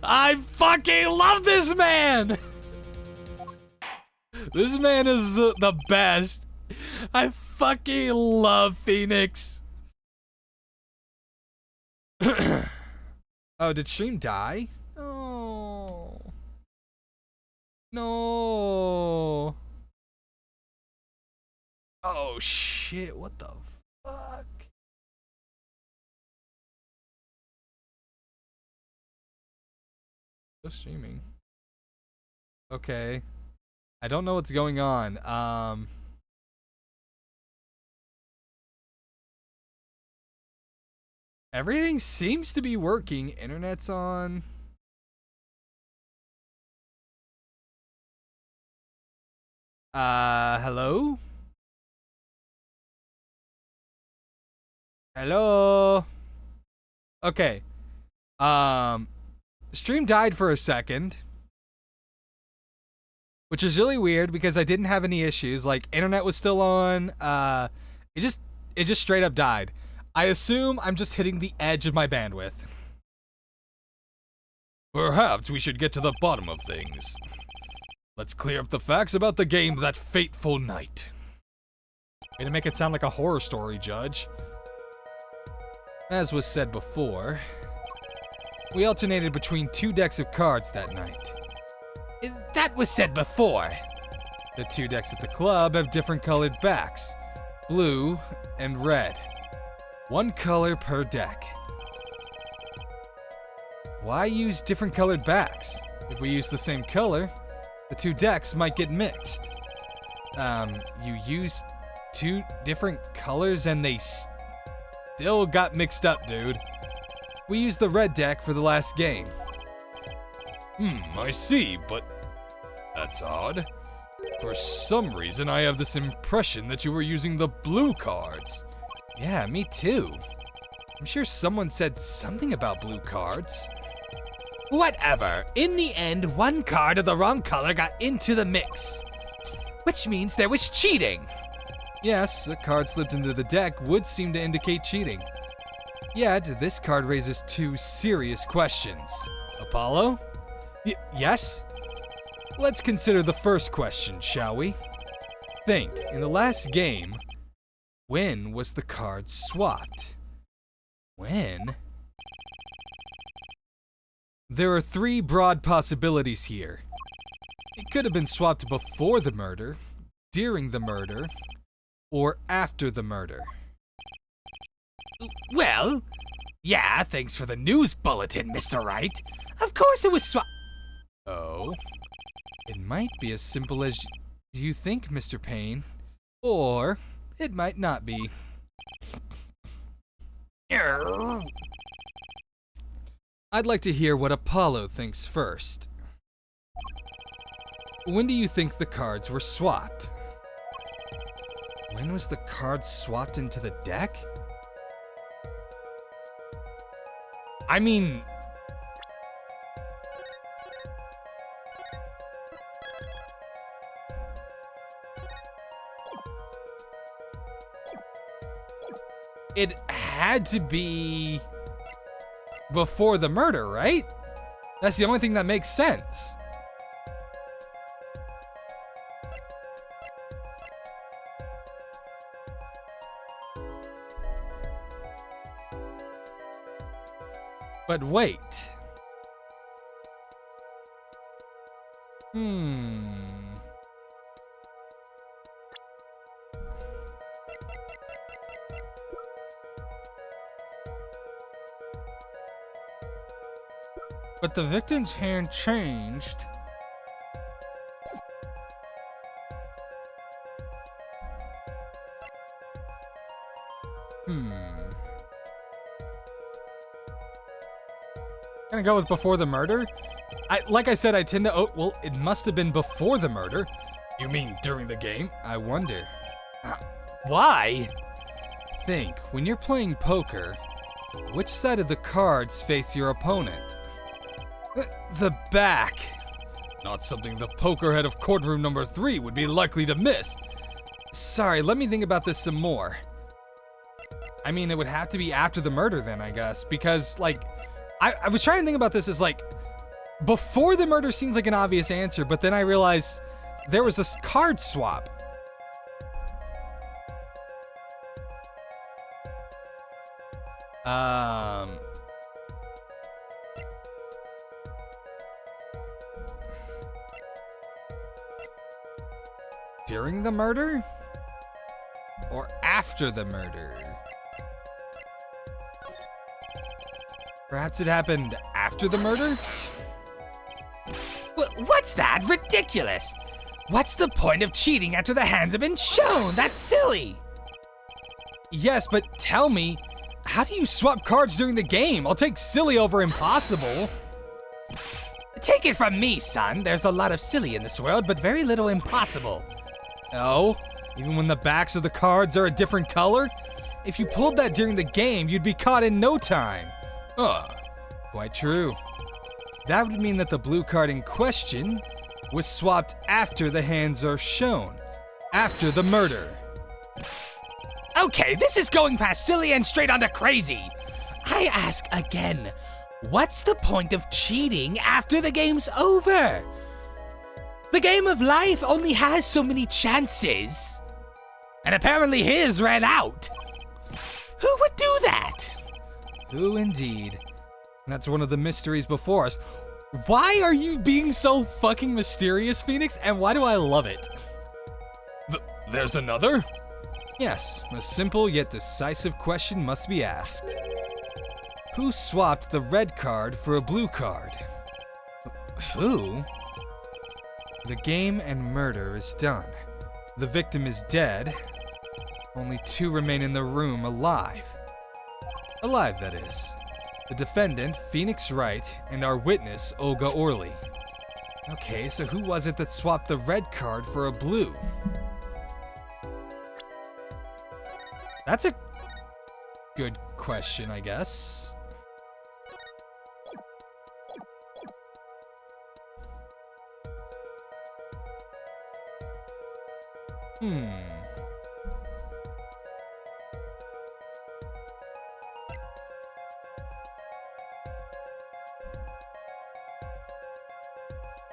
[SPEAKER 1] I fucking love this man! This man is the best. I fucking love Phoenix.
[SPEAKER 2] Oh, did Stream die? No. No. Oh shit, what the fuck? Still streaming. Okay. I don't know what's going on. Everything seems to be working. Internet's on. Hello? Hello? Okay. Stream died for a second. Which is really weird because I didn't have any issues. Like, internet was still on. It just straight up died. I assume I'm just hitting the edge of my bandwidth.
[SPEAKER 1] Perhaps we should get to the bottom of things. Let's clear up the facts about the game that fateful night.
[SPEAKER 2] Way to make it sound like a horror story, Judge. As was said before, we alternated between 2 decks of cards that night.
[SPEAKER 3] That was said before.
[SPEAKER 2] The 2 decks at the club have different colored backs, blue and red. 1 color per deck. Why use different colored backs? If we use the same color, the 2 decks might get mixed. You used 2 different colors and they still got mixed up, dude. We used the red deck for the last game.
[SPEAKER 1] I see, but that's odd. For some reason, I have this impression that you were using the blue cards.
[SPEAKER 2] Yeah, me too. I'm sure someone said something about blue cards.
[SPEAKER 3] Whatever. In the end, 1 card of the wrong color got into the mix. Which means there was cheating.
[SPEAKER 2] Yes, a card slipped into the deck would seem to indicate cheating. Yet, this card raises 2 serious questions. Apollo? Yes? Let's consider the first question, shall we? Think, in the last game, when was the card swapped? When? There are 3 broad possibilities here. It could have been swapped before the murder, during the murder, or after the murder.
[SPEAKER 3] Well, yeah, thanks for the news bulletin, Mr. Wright. Of course it was
[SPEAKER 2] Oh? It might be as simple as you think, Mr. Payne. Or it might not be. I'd like to hear what Apollo thinks first. When do you think the cards were swapped? When was the card swapped into the deck? I mean... It had to be before the murder, right? That's the only thing that makes sense. But wait. But the victim's hand changed. Gonna go with before the murder? Like I said, I tend to... Oh, well, it must have been before the murder. You mean during the game? I wonder.
[SPEAKER 3] Why?
[SPEAKER 2] Think, when you're playing poker, which side of the cards face your opponent? The back. Not something the poker head of courtroom number 3 would be likely to miss. Sorry, let me think about this some more. I mean, it would have to be after the murder then, I guess, because, like, I was trying to think about this as, like, before the murder seems like an obvious answer, but then I realized there was this card swap. During the murder? Or after the murder? Perhaps it happened after the murder?
[SPEAKER 3] What's that? Ridiculous! What's the point of cheating after the hands have been shown? That's silly!
[SPEAKER 2] Yes, but tell me, how do you swap cards during the game? I'll take silly over impossible.
[SPEAKER 3] Take it from me, son. There's a lot of silly in this world, but very little impossible.
[SPEAKER 2] Oh? Even when the backs of the cards are a different color? If you pulled that during the game, you'd be caught in no time. Quite true. That would mean that the blue card in question was swapped after the hands are shown. After the murder.
[SPEAKER 3] Okay, this is going past silly and straight onto crazy. I ask again, what's the point of cheating after the game's over? The game of life only has so many chances. And apparently his ran out. Who would do that?
[SPEAKER 2] Who indeed? And that's one of the mysteries before us. Why are you being so fucking mysterious, Phoenix? And why do I love it? There's another? Yes, a simple yet decisive question must be asked. Who swapped the red card for a blue card? Who? The game and murder is done. The victim is dead. Only 2 remain in the room alive. Alive, that is. The defendant, Phoenix Wright, and our witness, Olga Orley. Okay, so who was it that swapped the red card for a blue? That's a good question, I guess.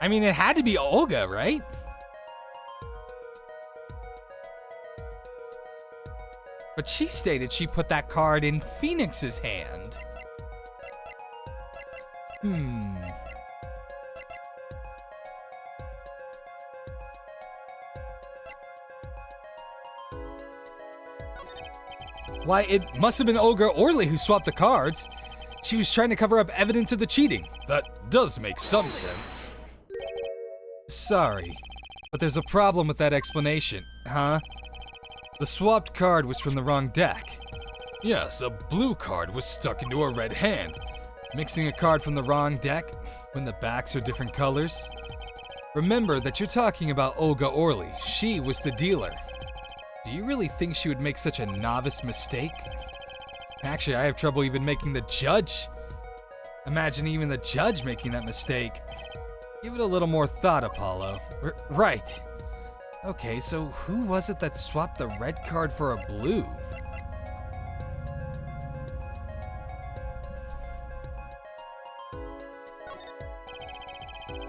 [SPEAKER 2] I mean, it had to be Olga, right?
[SPEAKER 3] But she stated she put that card in Phoenix's hand.
[SPEAKER 2] Why, it must have been Olga Orly who swapped the cards. She was trying to cover up evidence of the cheating. That does make some sense. Sorry, but there's a problem with that explanation, huh? The swapped card was from the wrong deck. Yes, a blue card was stuck into a red hand. Mixing a card from the wrong deck when the backs are different colors? Remember that you're talking about Olga Orly. She was the dealer. Do you really think she would make such a novice mistake? Actually, I have trouble even making the judge. Imagine even the judge making that mistake. Give it a little more thought, Apollo. Right. Okay, so who was it that swapped the red card for a blue?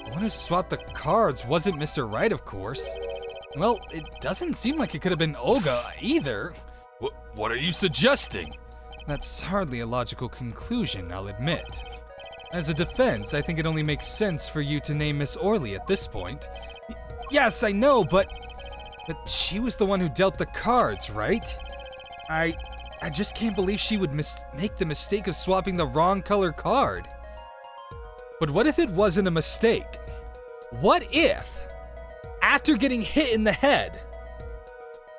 [SPEAKER 2] The one who swapped the cards wasn't Mr. Right, of course. Well, it doesn't seem like it could have been Olga either. What are you suggesting? That's hardly a logical conclusion, I'll admit. As a defense, I think it only makes sense for you to name Miss Orly at this point. Yes, I know, but she was the one who dealt the cards, right? I just can't believe she would make the mistake of swapping the wrong color card. But what if it wasn't a mistake? What if, after getting hit in the head,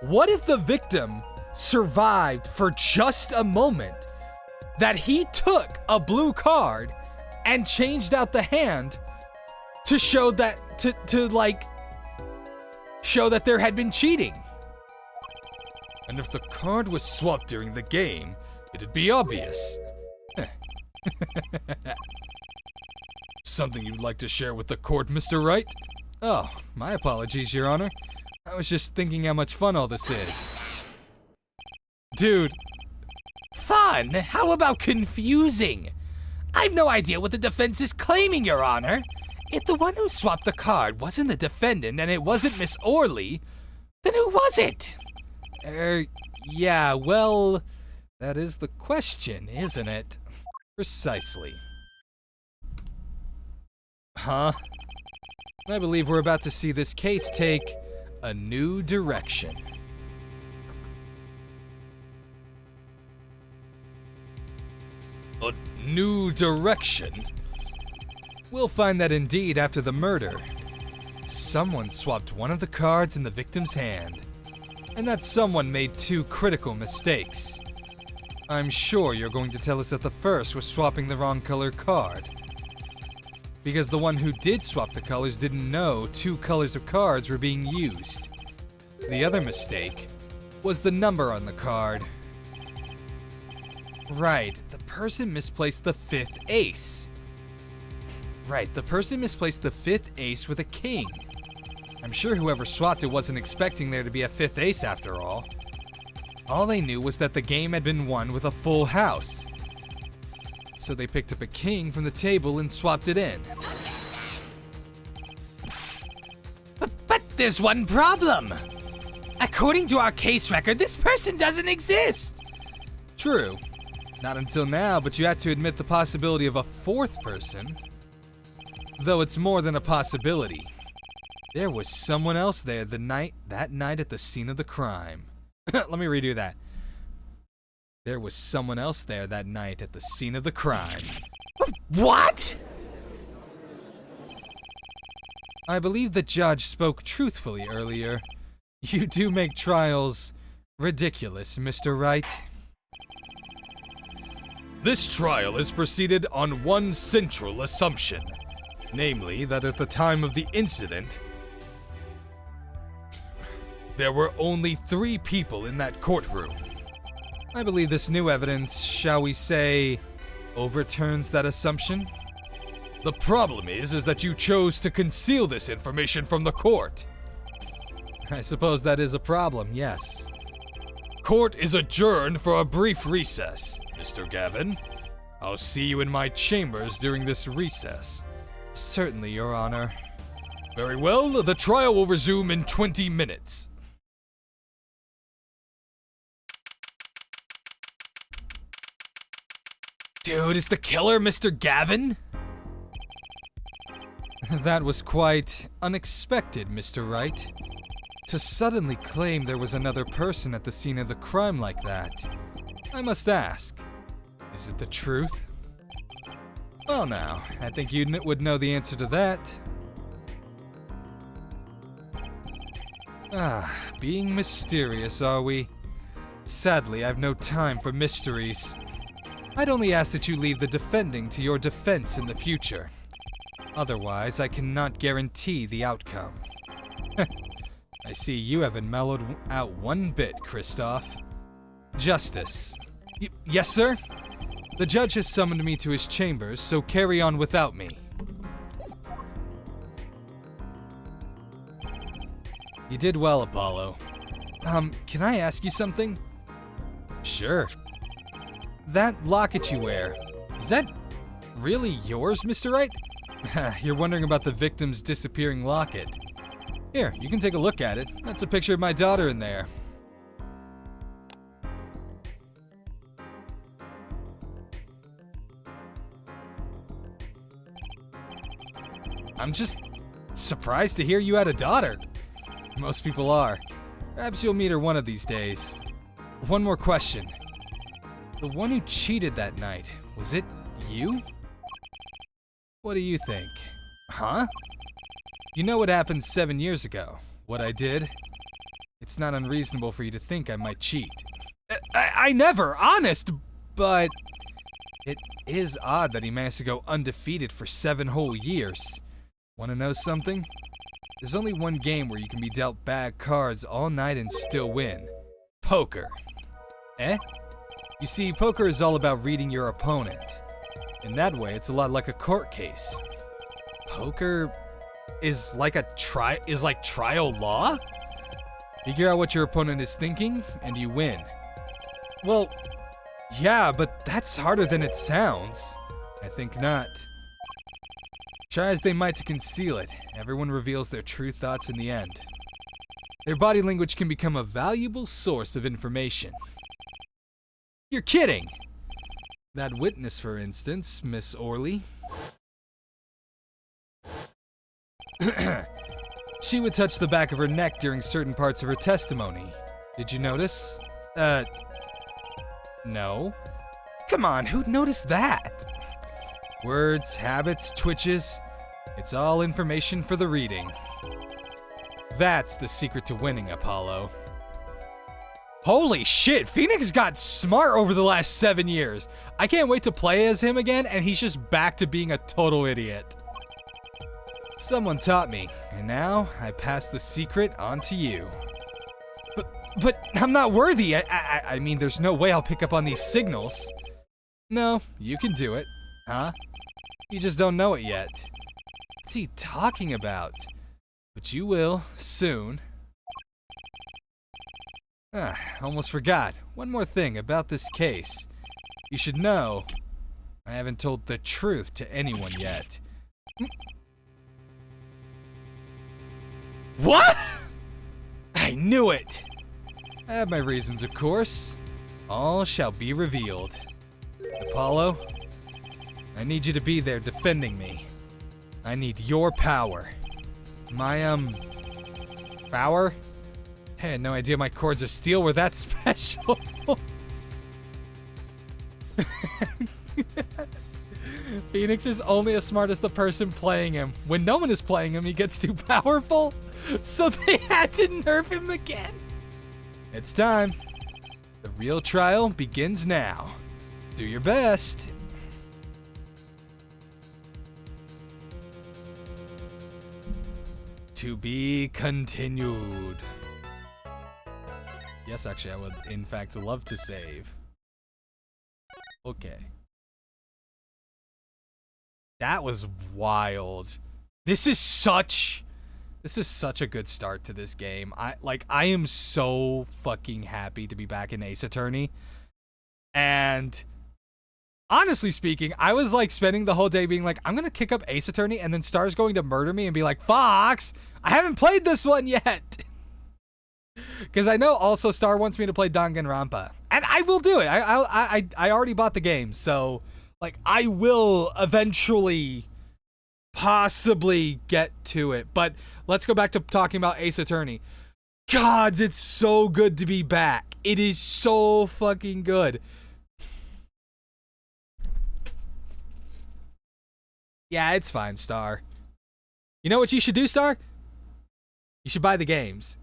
[SPEAKER 2] what if the victim survived for just a moment, that he took a blue card and changed out the hand to show that show that there had been cheating? And if the card was swapped during the game, it'd be obvious. Something you'd like to share with the court, Mr. Wright? Oh, my apologies, Your Honor. I was just thinking how much fun all this is. Dude.
[SPEAKER 3] Fun? How about confusing? I've no idea what the defense is claiming, Your Honor. If the one who swapped the card wasn't the defendant and it wasn't Miss Orly, then who was it?
[SPEAKER 2] Yeah, well, that is the question, isn't it? Precisely. Huh? I believe we're about to see this case take a new direction. A new direction? We'll find that indeed after the murder. Someone swapped one of the cards in the victim's hand, and that someone made two critical mistakes. I'm sure you're going to tell us that the first was swapping the wrong color card, because the one who did swap the colors didn't know two colors of cards were being used. The other mistake was the number on the card. Right, the person misplaced the fifth ace. Right, the person misplaced the fifth ace with a king. I'm sure whoever swapped it wasn't expecting there to be a fifth ace after all. All they knew was that the game had been won with a full house. So they picked up a king from the table and swapped it in.
[SPEAKER 3] But there's one problem. According to our case record, this person doesn't exist.
[SPEAKER 2] True. Not until now, but you had to admit the possibility of a fourth person. Though it's more than a possibility. There was someone else there that night at the scene of the crime. Let me redo that. There was someone else there that night at the scene of the crime.
[SPEAKER 3] What?
[SPEAKER 2] I believe the judge spoke truthfully earlier. You do make trials ridiculous, Mr. Wright. This trial is proceeded on one central assumption, namely that at the time of the incident, there were only 3 people in that courtroom. I believe this new evidence, shall we say, overturns that assumption. The problem is that you chose to conceal this information from the court. I suppose that is a problem, yes. Court is adjourned for a brief recess, Mr. Gavin. I'll see you in my chambers during this recess. Certainly, Your Honor. Very well, the trial will resume in 20 minutes. Dude, is the killer Mr. Gavin? That was quite unexpected, Mr. Wright. To suddenly claim there was another person at the scene of the crime like that. I must ask, is it the truth? Well now, I think you would know the answer to that. Ah, being mysterious, are we? Sadly, I've no time for mysteries. I'd only ask that you leave the defending to your defense in the future. Otherwise, I cannot guarantee the outcome. I see you haven't mellowed out one bit, Kristoff. Justice. Yes, sir? The judge has summoned me to his chambers, so carry on without me. You did well, Apollo. Can I ask you something? Sure. That locket you wear, is that really yours, Mr. Wright? You're wondering about the victim's disappearing locket. Here, you can take a look at it. That's a picture of my daughter in there. I'm just surprised to hear you had a daughter. Most people are. Perhaps you'll meet her one of these days. One more question. The one who cheated that night, was it you? What do you think? Huh? You know what happened 7 years ago? What I did? It's not unreasonable for you to think I might cheat. I never, honest, but it is odd that he managed to go undefeated for 7 whole years. Want to know something? There's only one game where you can be dealt bad cards all night and still win. Poker. Eh? You see, poker is all about reading your opponent. In that way, it's a lot like a court case. Poker is like trial law? Figure out what your opponent is thinking, and you win. Well, yeah, but that's harder than it sounds. I think not. Try as they might to conceal it, everyone reveals their true thoughts in the end. Their body language can become a valuable source of information. You're kidding! That witness, for instance, Miss Orley. She would touch the back of her neck during certain parts of her testimony. Did you notice? No. Come on, who'd notice that? Words, habits, twitches. It's all information for the reading. That's the secret to winning, Apollo. Holy shit, Phoenix got smart over the last 7 years. I can't wait to play as him again, and he's just back to being a total idiot. Someone taught me, and now I pass the secret on to you. But I'm not worthy. I mean, there's no way I'll pick up on these signals. No, you can do it. Huh? You just don't know it yet. What's he talking about? But you will, soon. Almost forgot. One more thing about this case. You should know, I haven't told the truth to anyone yet. What? I knew it! I have my reasons, of course. All shall be revealed. Apollo, I need you to be there defending me. I need your power. My, power? I had no idea my cords of steel were that special. Phoenix is only as smart as the person playing him. When no one is playing him, he gets too powerful. So they had to nerf him again. It's time. The real trial begins now. Do your best. To be continued. Yes, actually, I would, in fact, love to save. Okay. That was wild. This is such a good start to this game. I am so fucking happy to be back in Ace Attorney. And honestly speaking, I was like spending the whole day being like, I'm gonna kick up Ace Attorney, and then Star's going to murder me and be like, Fox, I haven't played this one yet. Because I know also Star wants me to play Danganronpa, and I will do it. I already bought the game, so
[SPEAKER 1] Like, I will eventually possibly get to it. But let's go back to talking about Ace Attorney. Gods, it's so good to be back. It is so fucking good. Yeah, it's fine, Star. You know what you should do, Star? You should buy the games.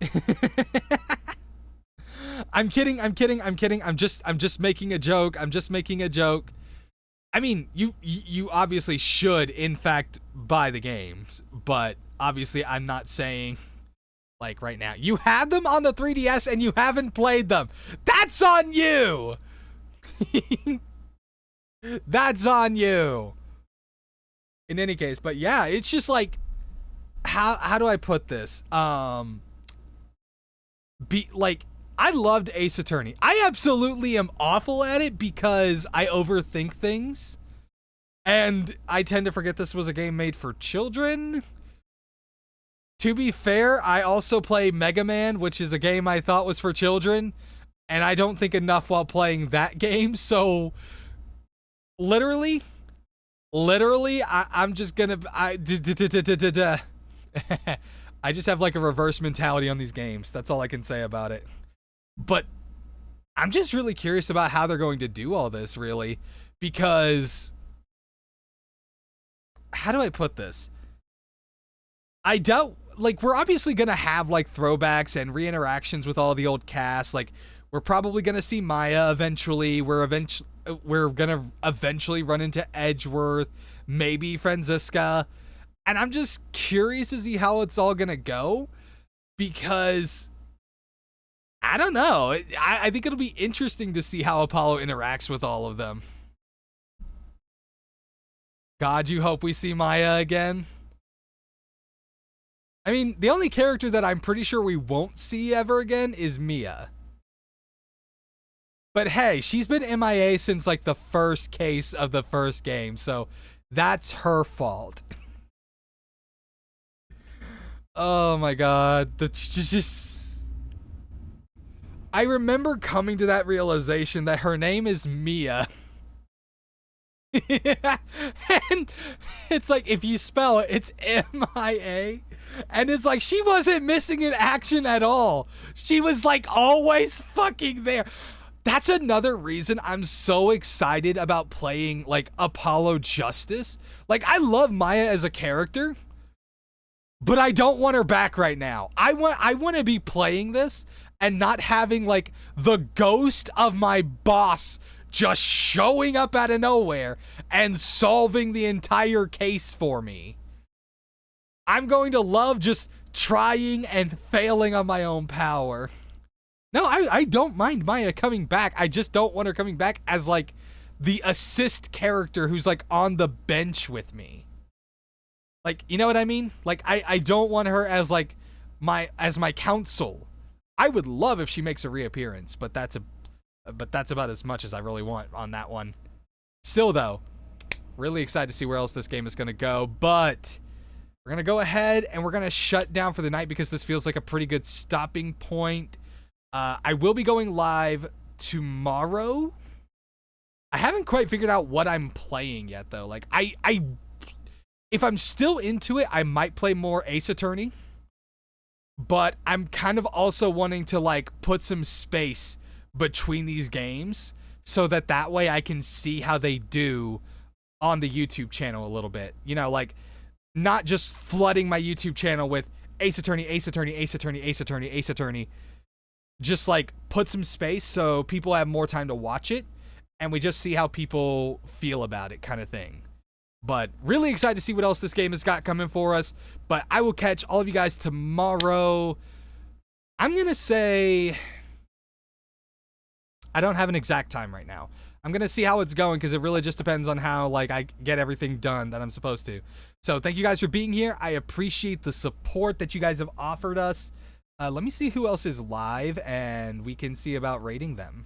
[SPEAKER 1] I'm kidding. I'm just making a joke. I mean, you obviously should, in fact, buy the games, but obviously I'm not saying, like, right now. You have them on the 3DS and you haven't played them. That's on you! That's on you! In any case, but yeah, it's just like, how do I put this? I loved Ace Attorney. I absolutely am awful at it because I overthink things. And I tend to forget this was a game made for children. To be fair, I also play Mega Man, which is a game I thought was for children. And I don't think enough while playing that game. So, literally, I'm just gonna... I just have like a reverse mentality on these games. That's all I can say about it. But I'm just really curious about how they're going to do all this, really, because how do I put this? I doubt, like, we're obviously going to have, like, throwbacks and re-interactions with all the old cast. Like, we're probably going to see Maya eventually. We're going to eventually run into Edgeworth, maybe Franziska. And I'm just curious to see how it's all going to go, because I don't know. I think it'll be interesting to see how Apollo interacts with all of them. God, you hope we see Maya again. I mean, the only character that I'm pretty sure we won't see ever again is Mia. But hey, she's been MIA since like the first case of the first game, so that's her fault. Oh my god. I remember coming to that realization that her name is Mia. And it's like, if you spell it, it's M-I-A. And it's like, she wasn't missing in action at all. She was like always fucking there. That's another reason I'm so excited about playing like Apollo Justice. Like, I love Maya as a character, but I don't want her back right now. I want to be playing this and not having like the ghost of my boss just showing up out of nowhere and solving the entire case for me. I'm going to love just trying and failing on my own power. No, I don't mind Maya coming back. I just don't want her coming back as like the assist character who's like on the bench with me. Like, you know what I mean? Like, I don't want her as like my counsel. I would love if she makes a reappearance, but that's about as much as I really want on that one. Still though, really excited to see where else this game is going to go, but we're going to go ahead and we're going to shut down for the night because this feels like a pretty good stopping point. I will be going live tomorrow. I haven't quite figured out what I'm playing yet though. Like, if I'm still into it, I might play more Ace Attorney. But I'm kind of also wanting to like put some space between these games so that way I can see how they do on the YouTube channel a little bit. You know, like not just flooding my YouTube channel with Ace Attorney, Ace Attorney, Ace Attorney, Ace Attorney, Ace Attorney. Just like put some space so people have more time to watch it and we just see how people feel about it, kind of thing. But really excited to see what else this game has got coming for us. But I will catch all of you guys tomorrow. I'm going to say, I don't have an exact time right now. I'm going to see how it's going because it really just depends on how like I get everything done that I'm supposed to. So thank you guys for being here. I appreciate the support that you guys have offered us. Let me see who else is live and we can see about rating them.